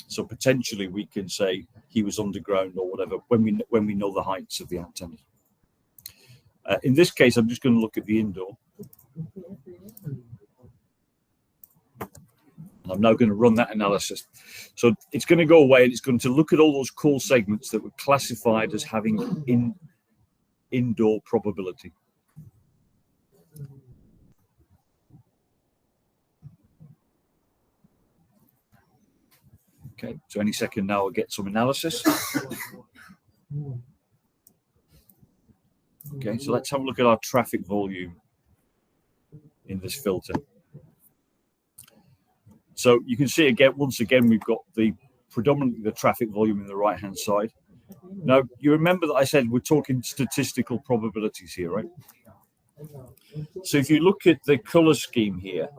So potentially we can say he was underground or whatever when we know the heights of the antennas. In this case, I'm just going to look at the indoor. And I'm now going to run that analysis. So it's going to go away and it's going to look at all those core segments that were classified as having indoor probability. Okay, so any second now I'll get some analysis. Okay, so let's have a look at our traffic volume in this filter. So you can see again, once again, we've got predominantly the traffic volume in the right-hand side. Now, you remember that I said we're talking statistical probabilities here, right? So if you look at the color scheme here,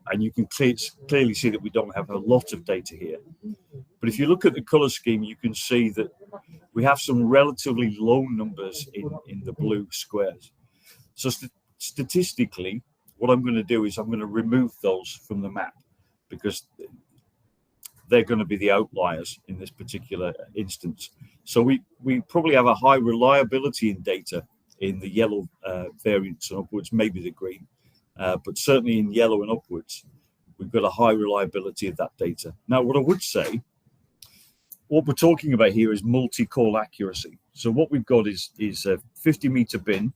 and you can clearly see that we don't have a lot of data here. But if you look at the color scheme, you can see that we have some relatively low numbers in the blue squares. So statistically, what I'm going to do is I'm going to remove those from the map because they're going to be the outliers in this particular instance. So we probably have a high reliability in data in the yellow variants and upwards, maybe the green. But certainly in yellow and upwards, we've got a high reliability of that data. Now, what I would say, what we're talking about here is multi-call accuracy. So what we've got is a 50-meter bin,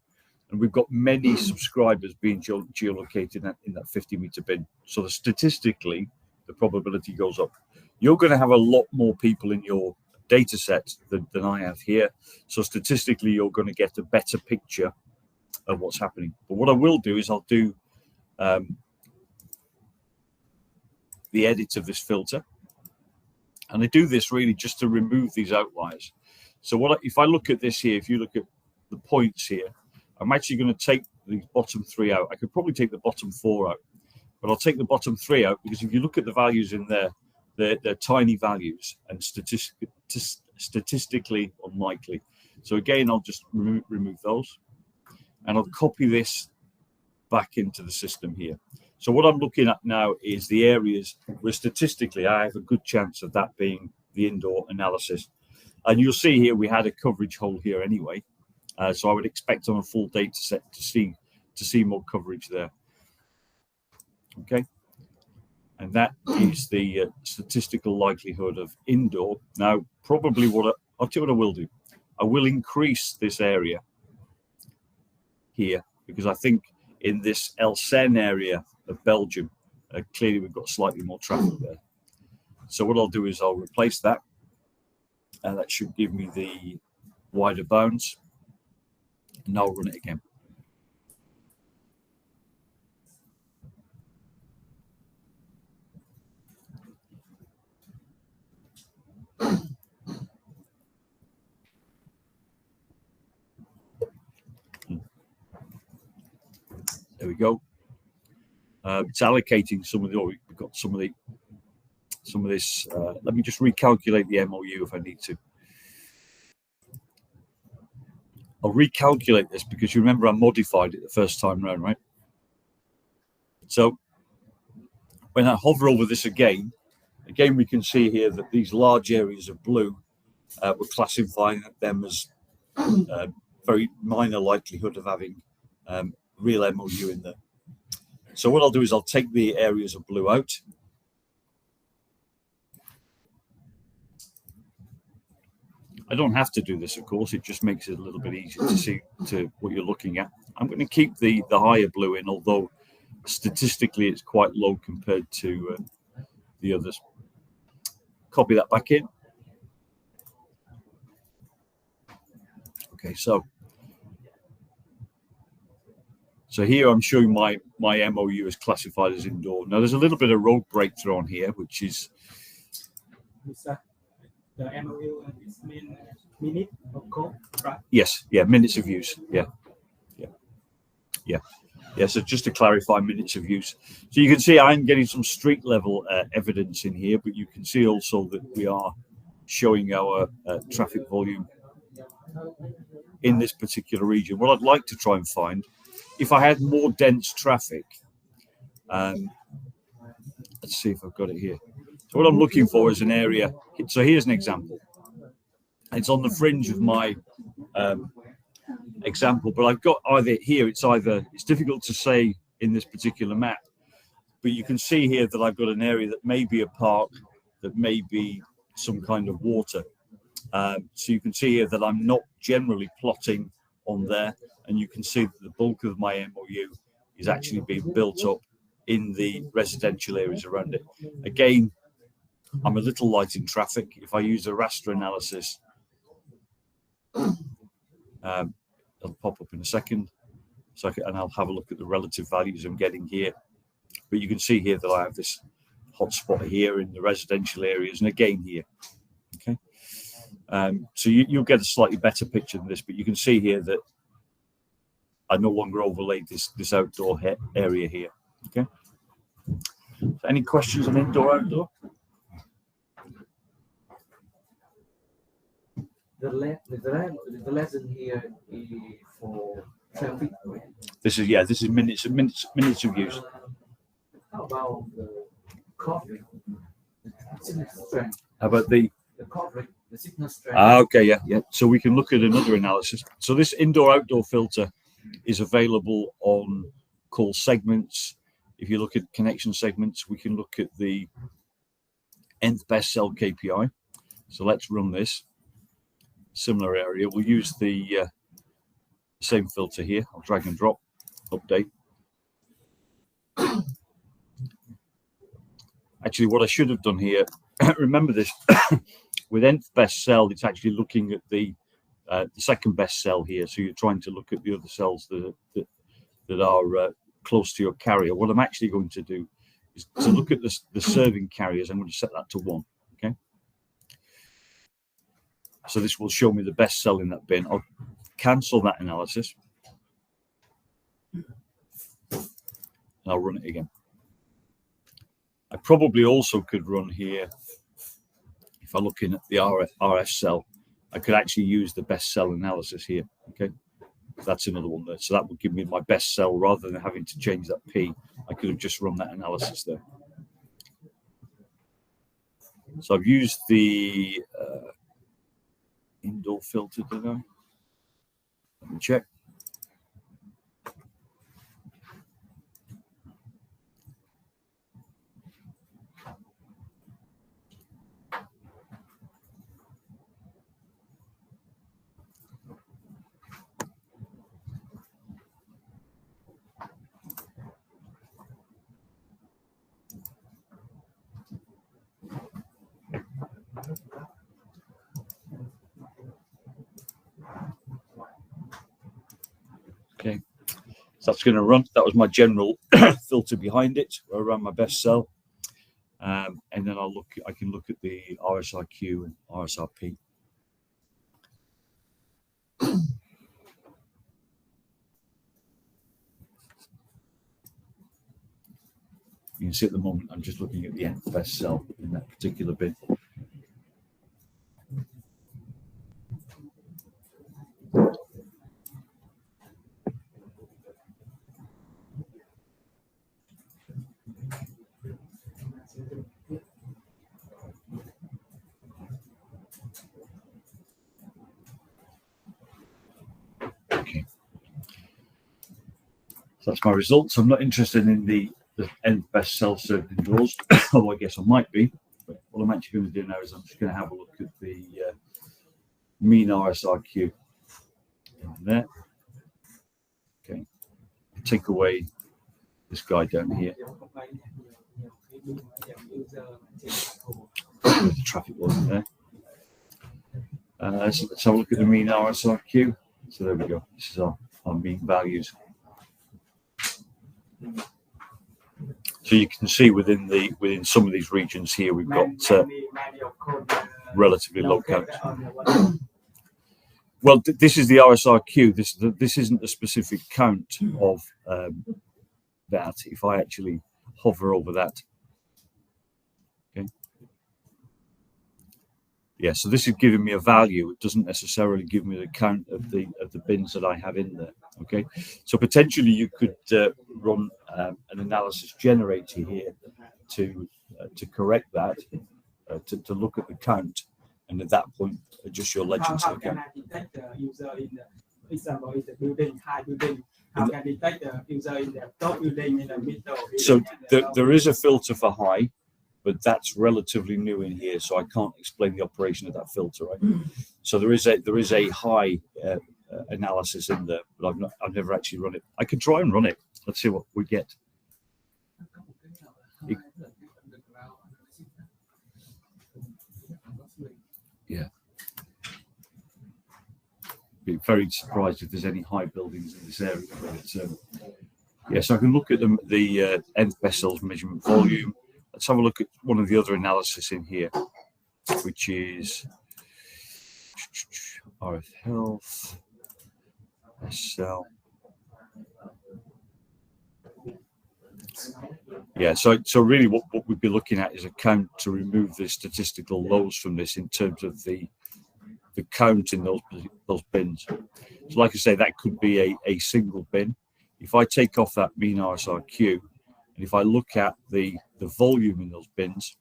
and we've got many subscribers being geolocated in that 50-meter bin. So statistically, the probability goes up. You're going to have a lot more people in your data set than I have here. So statistically, you're going to get a better picture of what's happening. But what I will do is I'll do the edit of this filter, and I do this really just to remove these outliers. So if I look at this here, if you look at the points here, I'm actually going to take the bottom 3 out. I could probably take the bottom 4 out, but I'll take the bottom 3 out because if you look at the values in there, they're tiny values, and statistically unlikely. So again, I'll just remove those, and I'll copy this back into the system here. So what I'm looking at now is the areas where statistically I have a good chance of that being the indoor analysis. And you'll see here we had a coverage hole here anyway. So I would expect on a full data set to see more coverage there. Okay. And that is the statistical likelihood of indoor. Now, probably I'll tell you what I will do. I will increase this area here because I think in this Elsen area of Belgium, clearly we've got slightly more traffic there. So what I'll do is I'll replace that, and that should give me the wider bounds, and I'll run it again. There we go. It's allocating some of the. We've got some of this. Let me just recalculate the MOU if I need to. I'll recalculate this because you remember I modified it the first time round, right? So when I hover over this again we can see here that these large areas of blue, we're classifying them as very minor likelihood of having real MOU in there. So what I'll do is I'll take the areas of blue out. I don't have to do this, of course. It just makes it a little bit easier to see what you're looking at. I'm going to keep the higher blue in, although statistically it's quite low compared to the others. Copy that back in. Okay, so here I'm showing my MOU is classified as indoor. Now there's a little bit of road breakthrough on here, which is the MOU is minute of code, right? Yes, yeah, minutes of use. Yeah. So just to clarify, minutes of use. So you can see I'm getting some street level evidence in here, but you can see also that we are showing our traffic volume in this particular region. What I'd like to try and find, if I had more dense traffic, let's see if I've got it here. So what I'm looking for is an area. So here's an example. It's on the fringe of my example, but I've got it's difficult to say in this particular map, but you can see here that I've got an area that may be a park, that may be some kind of water. So you can see here that I'm not generally plotting on there, and you can see that the bulk of my MOU is actually being built up in the residential areas around it. Again, I'm a little light in traffic. If I use a raster analysis, it'll pop up in a second. And I'll have a look at the relative values I'm getting here. But you can see here that I have this hotspot here in the residential areas, and again here. Okay. So you'll get a slightly better picture than this, but you can see here that I no longer overlaid this outdoor area here. Okay. So any questions on indoor, outdoor? The lesson here is for traffic. This is minutes of use. How about the coverage? Signal strength. How about the coverage, the signal strength? Okay, yeah. So we can look at another analysis. So this indoor-outdoor filter is available on call segments. If you look at connection segments, we can look at the nth best cell KPI. So let's run this. Similar area. We'll use the same filter here. I'll drag and drop, update. Actually, what I should have done here, remember this, with nth best cell, it's actually looking at the second best cell here. So you're trying to look at the other cells that are close to your carrier. What I'm actually going to do is to look at the serving carriers. I'm going to set that to 1. Okay. So this will show me the best cell in that bin. I'll cancel that analysis. And I'll run it again. I probably also could run here, if if I look in at the RF cell, I could actually use the best cell analysis here. Okay, that's another one there. So that would give me my best cell rather than having to change that P. I could have just run that analysis there. So I've used the indoor filter, did I? Let me check. Okay, so that's going to run. That was my general filter behind it, where I ran my best cell, and then I can look at the RSIQ and RSRP. You can see at the moment I'm just looking at the nth best cell in that particular bin. Okay, so that's my results. I'm not interested in the nth best cell served indoors, although I guess I might be. But what I'm actually going to do now is I'm just going to have a look at the mean RSIQ down there. Okay, take away this guy down here. The traffic wasn't there. So let's have a look at the mean RSIQ. So there we go. This is our mean values. So you can see within some of these regions here, we've got relatively low counts. Well, this is the RSIQ. This isn't the specific count of that. If I actually hover over that, okay. Yeah, so this is giving me a value. It doesn't necessarily give me the count of the bins that I have in there. Okay, so potentially you could run an analysis generator here to correct that, to look at the count, and at that point adjust your legend to the count. How can detect the user in the top building, in the middle? So there is a filter for high, but that's relatively new in here, so I can't explain the operation of that filter, right? So there is a high analysis in there, but I've never actually run it. I could try and run it. Let's see what we get. Yeah. Be very surprised if there's any high buildings in this area. But, yeah, so I can look at the nth best cells measurement volume. Let's have a look at one of the other analysis in here, which is RF health, best cell. Yeah, so really what we'd be looking at is a count to remove the statistical lows from this in terms of the count in those bins. So like I say, that could be a single bin. If I take off that mean RSIQ, and if I look at the volume in those bins,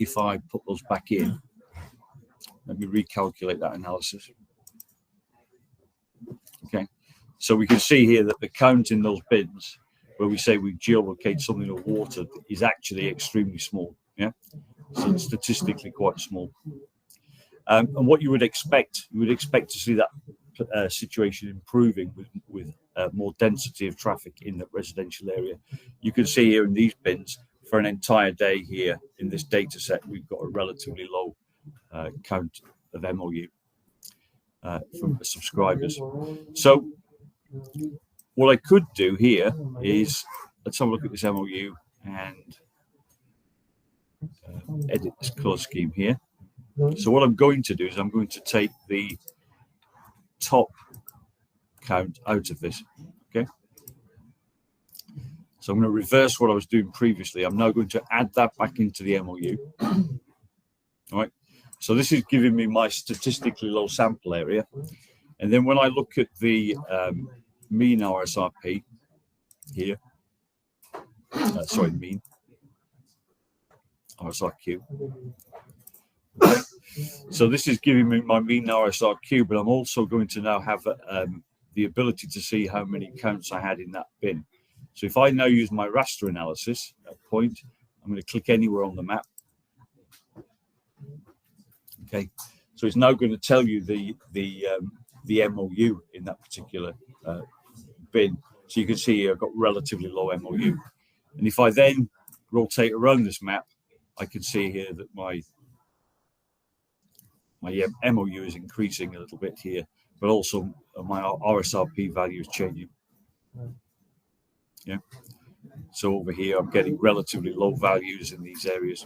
if I put those back in, let me recalculate that analysis. Okay, so we can see here that the count in those bins, where we say we geolocate something of water, is actually extremely small. Yeah, so it's statistically quite small. And what you would expect to see that situation improving with more density of traffic in the residential area. You can see here in these bins, for an entire day here in this data set, we've got a relatively low count of MOU from the subscribers. So what I could do here is, let's have a look at this MOU and edit this color scheme here. So what I'm going to do is I'm going to take the top count out of this. Okay. So I'm going to reverse what I was doing previously. I'm now going to add that back into the MOU. All right. So this is giving me my statistically low sample area. And then when I look at the mean RSRP here, sorry, mean RSRQ. Okay. So this is giving me my mean RSRQ, but I'm also going to now have the ability to see how many counts I had in that bin. So if I now use my raster analysis at point, I'm going to click anywhere on the map. Okay, so it's now going to tell you the MOU in that particular bin. So you can see I've got relatively low MOU. And if I then rotate around this map, I can see here that my MOU is increasing a little bit here, but also my RSRP value is changing. Yeah. So over here, I'm getting relatively low values in these areas.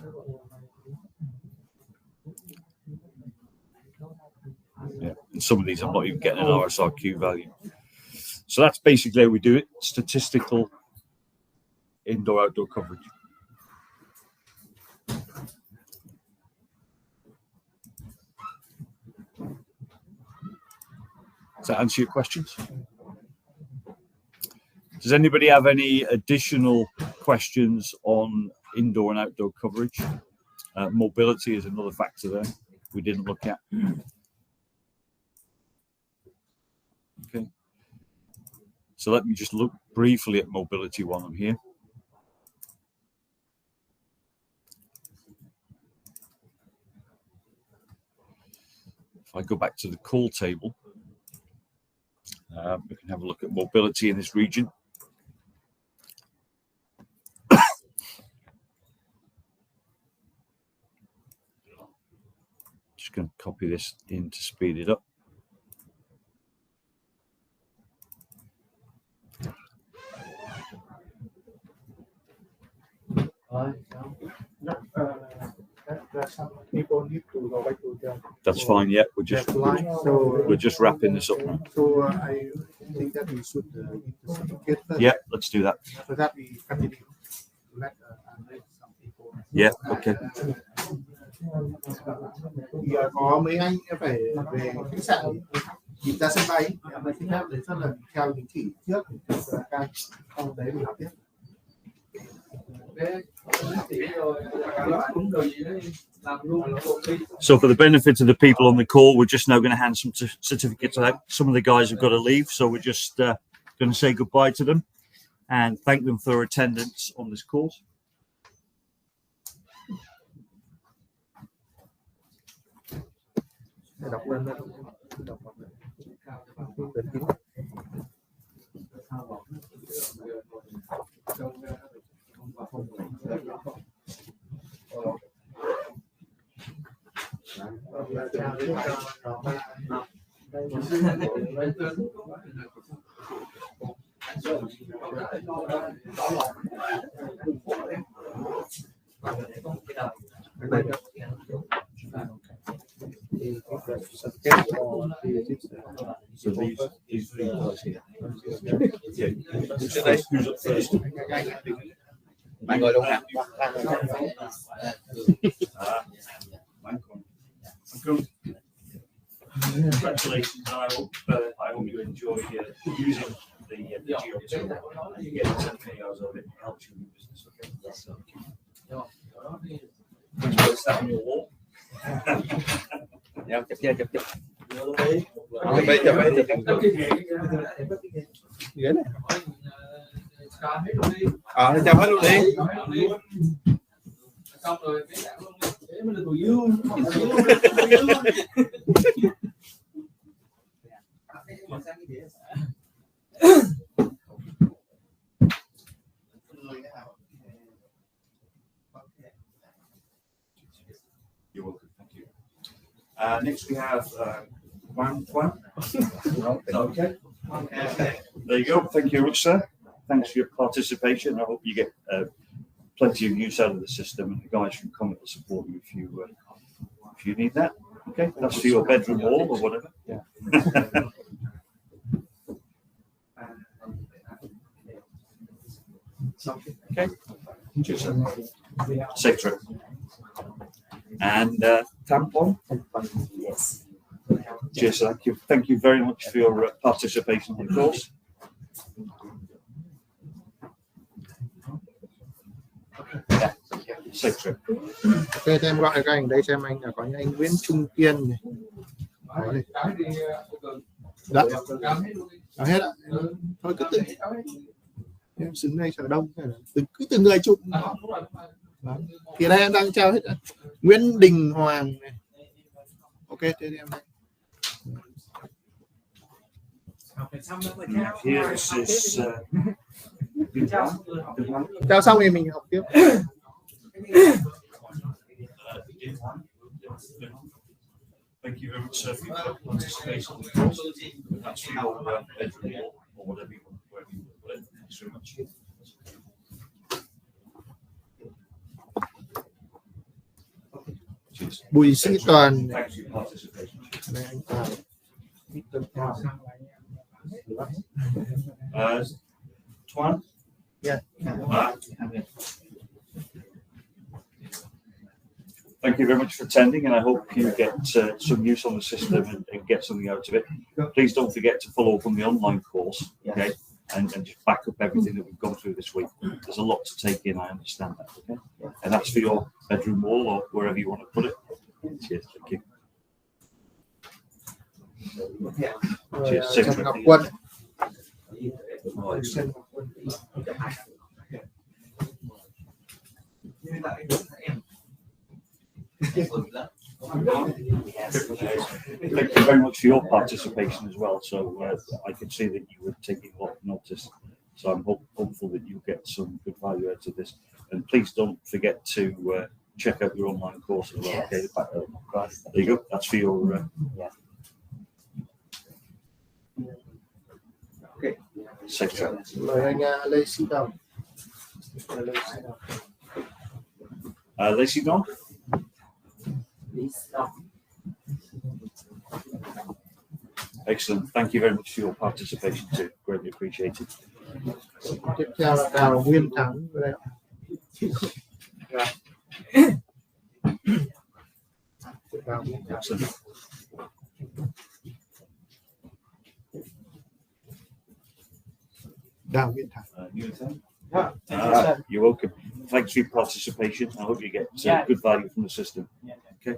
Yeah. And some of these, I'm not even getting an RSRQ value. So that's basically how we do it. Statistical indoor-outdoor coverage. Does that answer your questions? Does anybody have any additional questions on indoor and outdoor coverage? Mobility is another factor there we didn't look at. Okay. So let me just look briefly at mobility while I'm here. If I go back to the call table, we can have a look at mobility in this region. Just going to copy this in to speed it up. Some people need to go back to their. That's fine. Yeah, we're just wrapping this up now. So I think that we should get. Yeah, let's do that. So that we continue. Let some people. Yeah. Okay. Giờ có mấy anh phải về khách sạn kiểm tra sân bay, em xin phép để rất là theo những chỉ trước sau đấy mình học tiếp. So for the benefit of the people on the call, we're just now going to hand some certificates out. Some of the guys have got to leave, so we're just going to say goodbye to them and thank them for their attendance on this course. So these three guys here. Yeah. Who's up first? Bạn ngồi luôn nè. Congratulations! I hope you enjoy using the GEO tool. You get 10 hours of it. It helps you in your business. Okay. Thanks for starting your wall. Dạ, chụp chưa, chụp. Ghế này. Chào hết luôn đi. Xong rồi cái dạng luôn thế mới là tụi dương. You're welcome. Thank you. Next we have Juan. Okay. There you go. Thank you very much, sir. Thanks for your participation. I hope you get plenty of use out of the system, and the guys from Comet will support you if you need that. Okay, that's for your bedroom wall or whatever. Yeah. Okay. Cheers, sir. Safe trip. and tampon. Yes. Cheers, thank you very much for your participation in the course. Safe trip. Ok, thì em gọi các anh đây xem anh là có những anh Nguyễn Trung Kiên này. Đấy. Dạ. Đó, hết ạ. Thôi cứ từng em xứng đây chờ đông, cứ từng người chụp. Đó. Thì đây em đang trao hết ạ. Nguyễn Đình Hoàng này. Ok, thế thì em đây. Here is Trao xong thì mình học tiếp. Thank you very much, sir, for your participation in the course. That's for your bedroom wall or whatever you want, wherever you put it. Thanks very much. Cheers. Bùi Sĩ Toàn. Thanks for your participation. Đây anh Toàn. Tuan? Yeah. Thank you very much for attending, and I hope you get some use on the system and get something out of it. Please don't forget to follow up on the online course, okay? And just back up everything that we've gone through this week. There's a lot to take in, I understand that, okay? And that's for your bedroom wall or wherever you want to put it. Cheers, thank you. Cheers. Safe Trần trip. Ngọc Quân. Thank you very much for your participation as well. So I can see that you were taking a lot of notice. So I'm hopeful that you get some good value out of this. And please don't forget to check out your online course as well. Okay, back there. There you go. That's for your. Okay. Safe trip. Mời anh Lê Sĩ Đồng. Lacey Don? Excellent. Thank you very much for your participation too. Greatly appreciated. Tiếp theo là Đào Nguyên Thắng. Excellent. Đào Nguyên Thắng. You're welcome. Thanks for your participation. I hope you get good value from the system. Okay.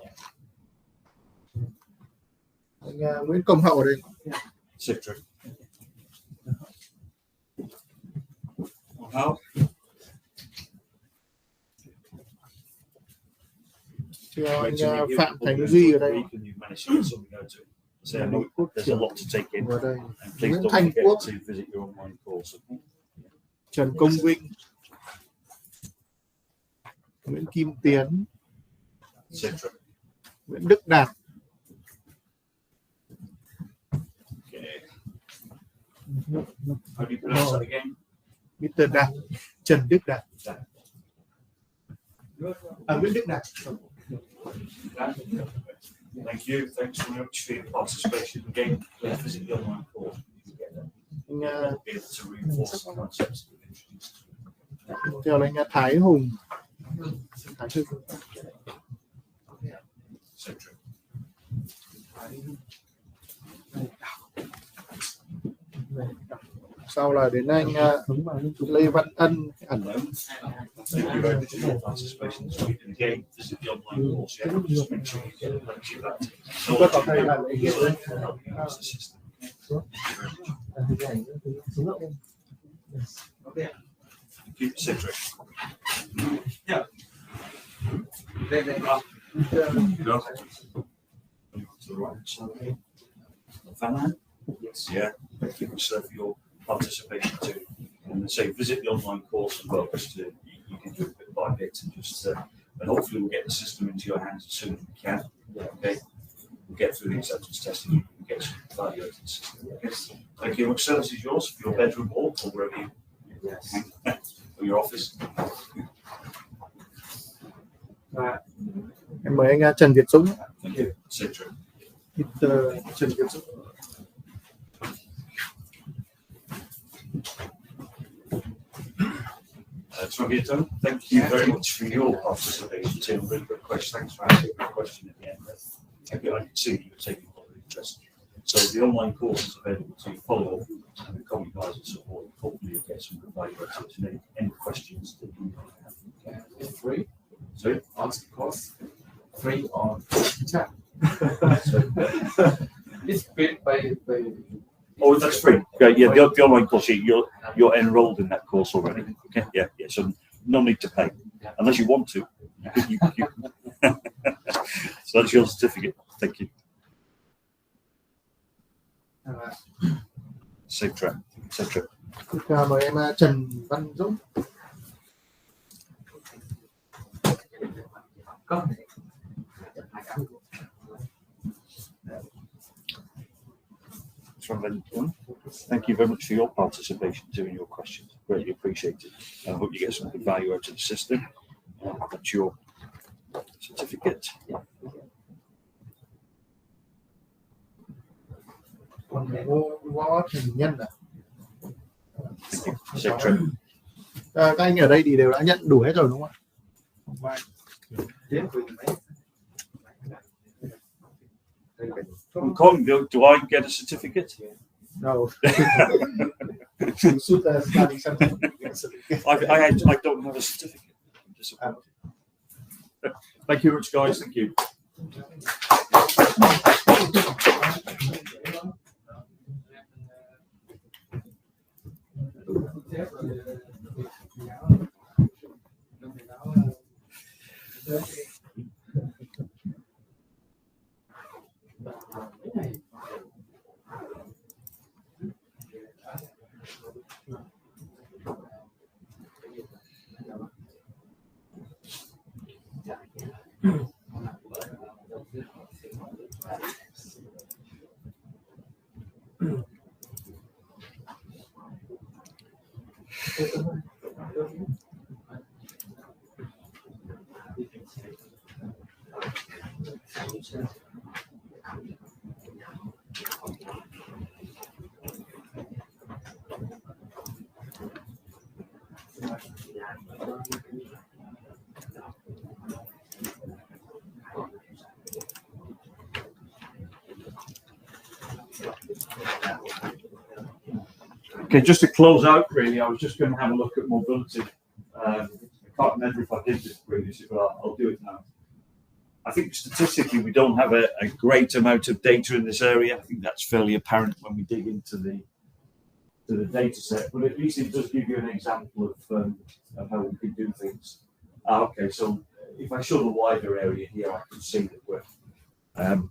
Anh Nguyễn Công Hậu đây. Safe trip. How? Cho anh Phạm Thành Duy ở đây. So I know there's a lot to take in. Ở đây. And please Nguyễn don't Thành forget Quốc. to visit your online course. Okay? Trần Công Vinh. Nguyễn Kim Tiến. Safe trip. Nguyễn Đức Đạt. Okay. How do you pronounce that again? Mr. Đạt. Trần Đức Đạt. Nguyễn Đức Đạt. Thank you. Thanks very much for your participation. Again, please visit the online course. Anh Be able to reinforce the concepts that we've introduced. theo là anh Thái Hùng. Thái Hùng. Safe trip. Sau là đến anh Lê Văn Ân. Thank you very much for your participation this week. And again, visit the online course. Yeah, just make sure you get plenty of that. Use the system. Keep it citric. Yeah. Go. To the right side. Fan. Yes. Yeah. Thank you much for your participation too. And say visit the online course as well, just to you can do it bit by bit and just and hopefully we'll get the system into your hands as soon as we can. Okay. We'll get through the acceptance testing and get some value out of the system. Okay. Thank you much, sir. This is yours for your bedroom wall or wherever you or your office. Em mời anh Trần Việt Dũng. Thank you. Citric. Trần Việt Dũng. Travieto, thank you very much for your participation, Tim. Really good question. Thanks for asking a question at the end. Thank you. I can see that you're taking a lot of interest. So the online course is available to follow up and the comment guys and support. Hopefully you'll get some good value out of it. Any questions that you have? It's free. Sorry? Ask the course. Free or chat. It's paid by. Oh, that's free. Okay, yeah, the online course, you're enrolled in that course already. Okay, yeah. So no need to pay unless you want to. So that's your certificate. Thank you. Safe trip. Safe trip. Mời em Trần Văn Dũng. Thank you very much for your participation too and your questions. Greatly appreciated. I hope you get some good value out of the system. That's your certificate. Còn có thành nhân à? Thank you. Safe trip. Các anh ở đây thì đều đã nhận đủ hết rồi đúng không ạ? Colin, do I get a certificate? No. You should study something. I don't have a certificate. I'm disappointed. Thank you very much, guys. Thank you. Okay, just to close out, really, I was just going to have a look at mobility. I can't remember if I did this previously, but I'll do it now. I think statistically we don't have a great amount of data in this area. I think that's fairly apparent when we dig into the data set, but at least it does give you an example of how we could do things. Okay, so if I show the wider area here, I can see that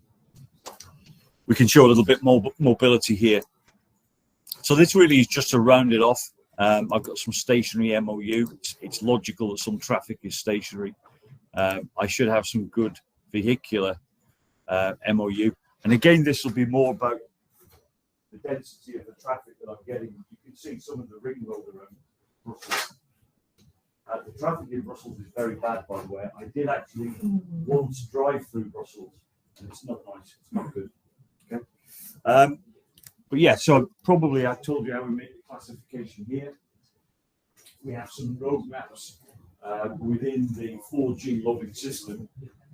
we can show a little bit more mobility here. So this really is just to round it off. I've got some stationary MOU. It's logical that some traffic is stationary. I should have some good vehicular MOU. And again, this will be more about the density of the traffic that I'm getting. You can see some of the ring road around Brussels. The traffic in Brussels is very bad, by the way. I did actually once drive through Brussels, and it's not nice. It's not good. Okay. But yeah, so probably I told you how we make the classification here. We have some road maps within the 4G logging system.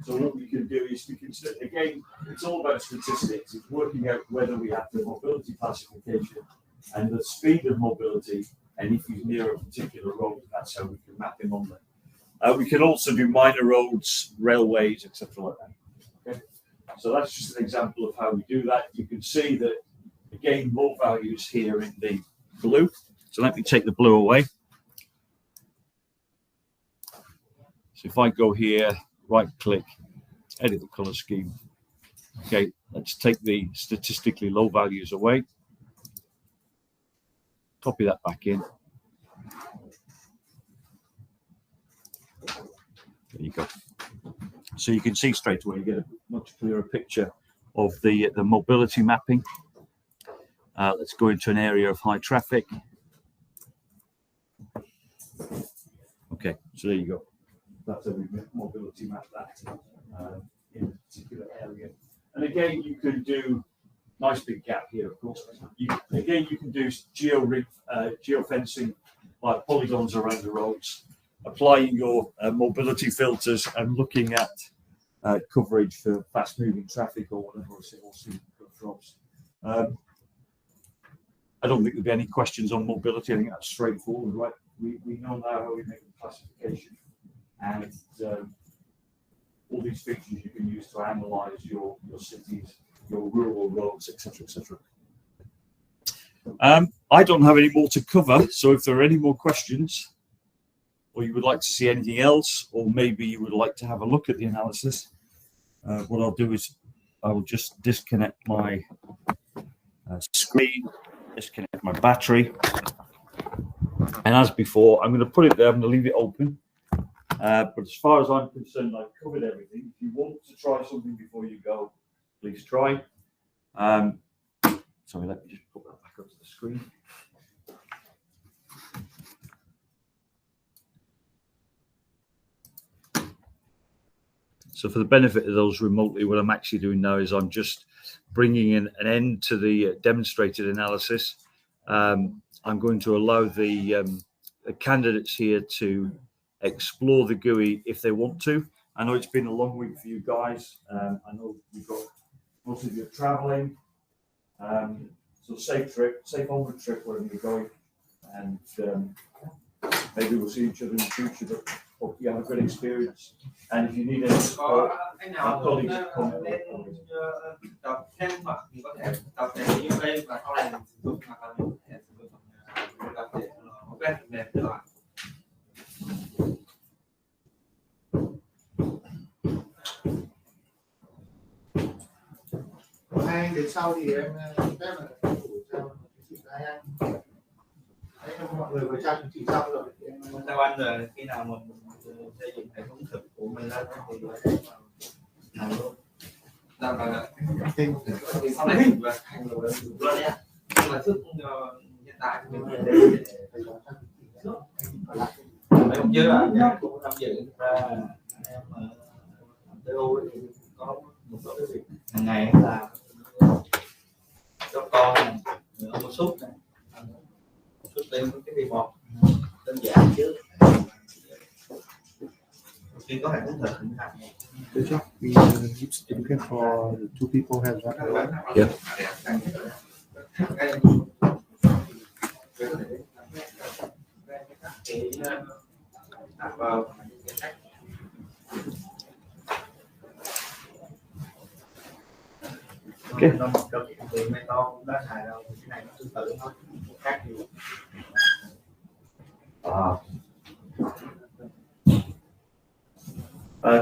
So what we can do is again, it's all about statistics. It's working out whether we have the mobility classification and the speed of mobility, and if he's near a particular road, that's how we can map him on there. We can also do minor roads, railways, etc. like that. Okay, so that's just an example of how we do that. You can see that again, low values here in the blue. So let me take the blue away. So if I go here, right click, edit the color scheme. Okay, let's take the statistically low values away. Copy that back in. There you go. So you can see straight away, you get a much clearer picture of the mobility mapping. Let's go into an area of high traffic. Okay, so there you go. That's how we mobility map that in a particular area. And again, you can do nice big gap here, of course. You can do geofencing like polygons around the roads, applying your mobility filters and looking at coverage for fast-moving traffic or whatever, or drops. I don't think there'll be any questions on mobility. I think that's straightforward, right? We know now how we make the classification, and all these features you can use to analyze your cities, your rural roads, etc., etc. I don't have any more to cover, so if there are any more questions, or you would like to see anything else, or maybe you would like to have a look at the analysis, what I'll do is I will just disconnect my screen, disconnect my battery, and as before, I'm going to put it there. I'm going to leave it open. But as far as I'm concerned, I've covered everything. If you want to try something before you go, please try. Sorry, let me just put that back up to the screen. So for the benefit of those remotely, what I'm actually doing now is I'm just bringing in an end to the demonstrated analysis. I'm going to allow the candidates here to explore the GUI if they want to. I know it's been a long week for you guys. I know you've got most of you are traveling. So safe trip, safe onward trip wherever you're going. And maybe we'll see each other in the future, but hope you have a good experience. And if you need any support, our colleagues are coming. Tập thêm hoặc mình có thể tập để như đây và sau này mình sử dụng hoặc là mình có thể sử dụng tập để quen mềm được. Hai anh đến sau thì em phép là cho chị hai anh. Đấy, mọi người có trang chỉ xong rồi. Theo anh là khi nào mình xây dựng hệ thống thực của mình lên thì làm luôn. Làm là sau này mình thành rồi luôn nha. Nhưng mà trước hiện tại thì mình để mấy hôm trước là em cũng tham dự ra em TO thì có một số cái việc hàng ngày em làm cho con này, một suất này, suất lên cái report đơn giản chứ khi có hệ thống thực thì làm. Good job. We looking for two people have that. Yeah. Okay.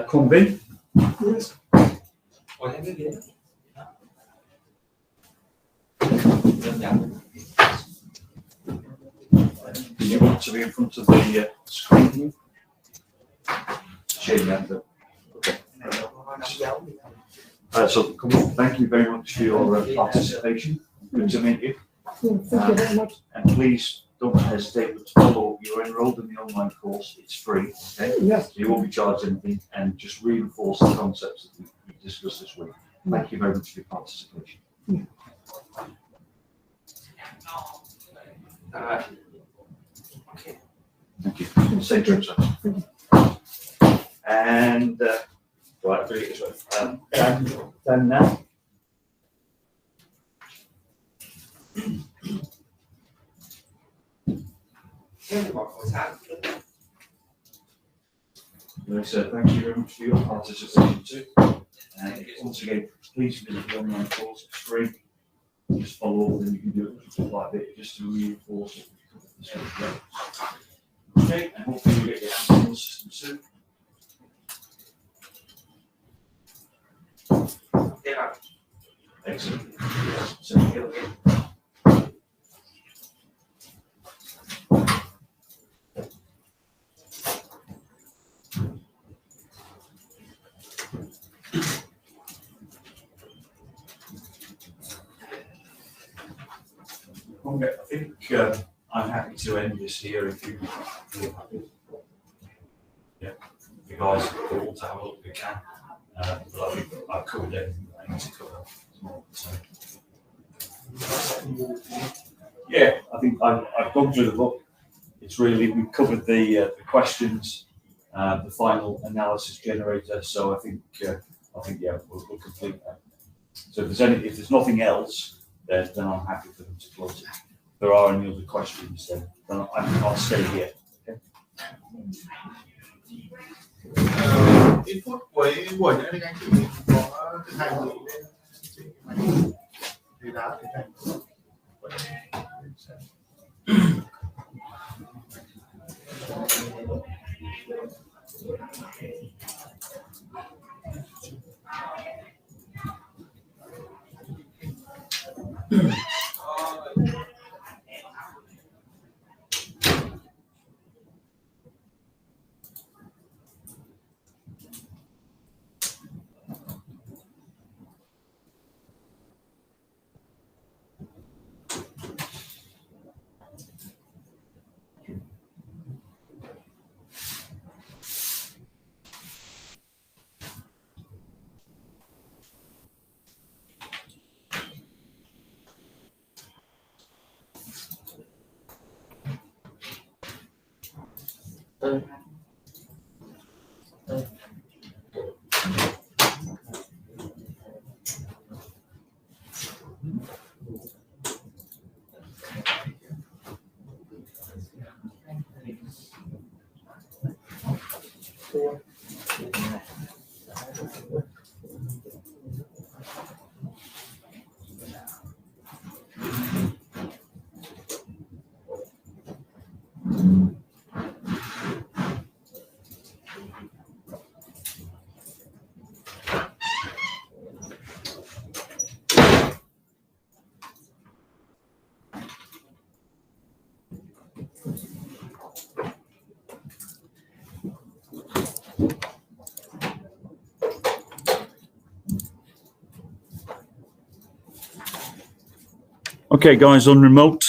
Convin? Yes. Do you want to be in front of the screen? Share the advert. Okay. So, thank you very much for your participation. Good to meet you. Thank you very much. And please don't hesitate to follow. You're enrolled in the online course. It's free. Okay? Yes. So you won't be charged anything, and just reinforce the concepts that we discussed this week. Thank you very much for your participation. Thank you. Same trip, sir. And right, I'll do it this way. Dan now. So thank you very much for your participation too. And once again, please visit the online course. It's free. Just follow all, then you can do it like that just to reinforce it. Okay, and hopefully you get your hands on the system soon. Excellent. So here we go. Okay, I think I'm happy to end this here if you're happy. Yeah, you guys all to have a look if you can. But I think I've covered everything that I need to cover. So, yeah, I think I've gone through the book. it's really, we've covered the questions, the final analysis generator. So I think yeah, we'll complete that. So if there's nothing else, then I'm happy for them to close it. If there are any other questions, then I'll stay here. Okay. Ít phút cuối buổi nữa thì anh chị có thực hành gì lên thì đã thực hành. Okay, guys, on remote,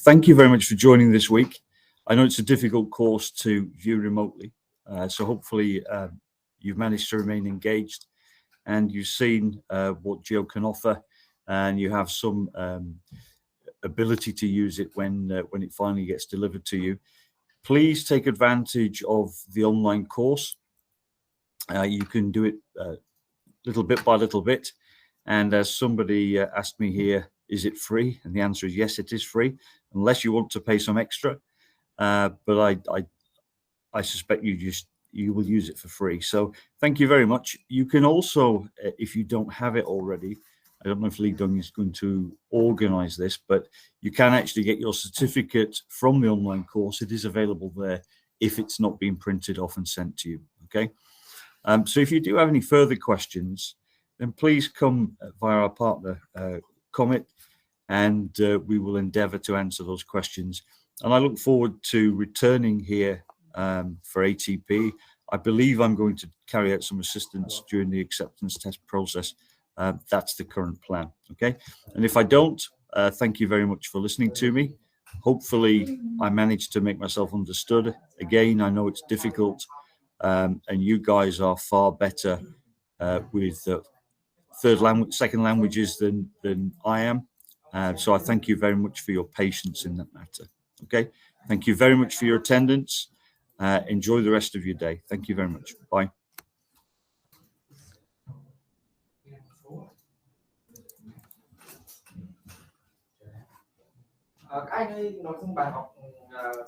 thank you very much for joining this week. I know it's a difficult course to view remotely, so hopefully you've managed to remain engaged and you've seen what GEO can offer, and you have some ability to use it when it finally gets delivered to you. Please take advantage of the online course. You can do it little bit by little bit, and as somebody asked me here, is it free? And the answer is yes, it is free, unless you want to pay some extra. But I suspect you will use it for free. So thank you very much. You can also, if you don't have it already, I don't know if Lee Dung is going to organize this, but you can actually get your certificate from the online course. It is available there if it's not been printed off and sent to you. Okay. So if you do have any further questions, then please come via our partner, Comet, and we will endeavor to answer those questions. And I look forward to returning here for ATP. I believe I'm going to carry out some assistance during the acceptance test process. That's the current plan. Okay. And if I don't, thank you very much for listening to me. Hopefully I managed to make myself understood. Again, I know it's difficult, and you guys are far better with second languages than I am. So I thank you very much for your patience in that matter. Okay. Thank you very much for your attendance. Enjoy the rest of your day. Thank you very much. Bye. Các anh ơi, nói chung bài học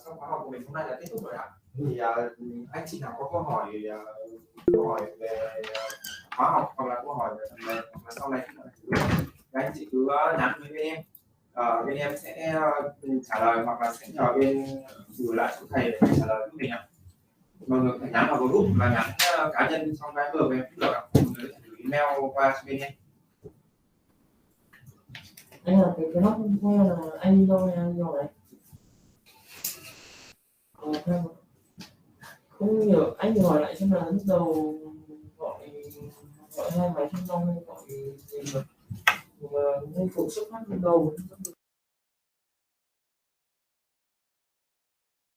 trong khóa học của mình hôm nay là kết thúc rồi ạ. Thì anh chị nào có câu hỏi về khóa học hoặc là câu hỏi về mà sau này các anh chị cứ nhắn với bên em sẽ trả lời, hoặc là sẽ nhờ bên gửi lại cho thầy để trả lời giúp mình ạ. Mọi người phải nhắn vào group và nhắn cá nhân trong cái vừa em cũng được ạ. Mọi người sẽ gửi email qua cho bên em. Anh là cái nắp hoa là anh đâu này không hiểu, anh hỏi lại xem là lúc đầu gọi hai máy trên long hay gọi gì mà nên phụ xuất phát ban đầu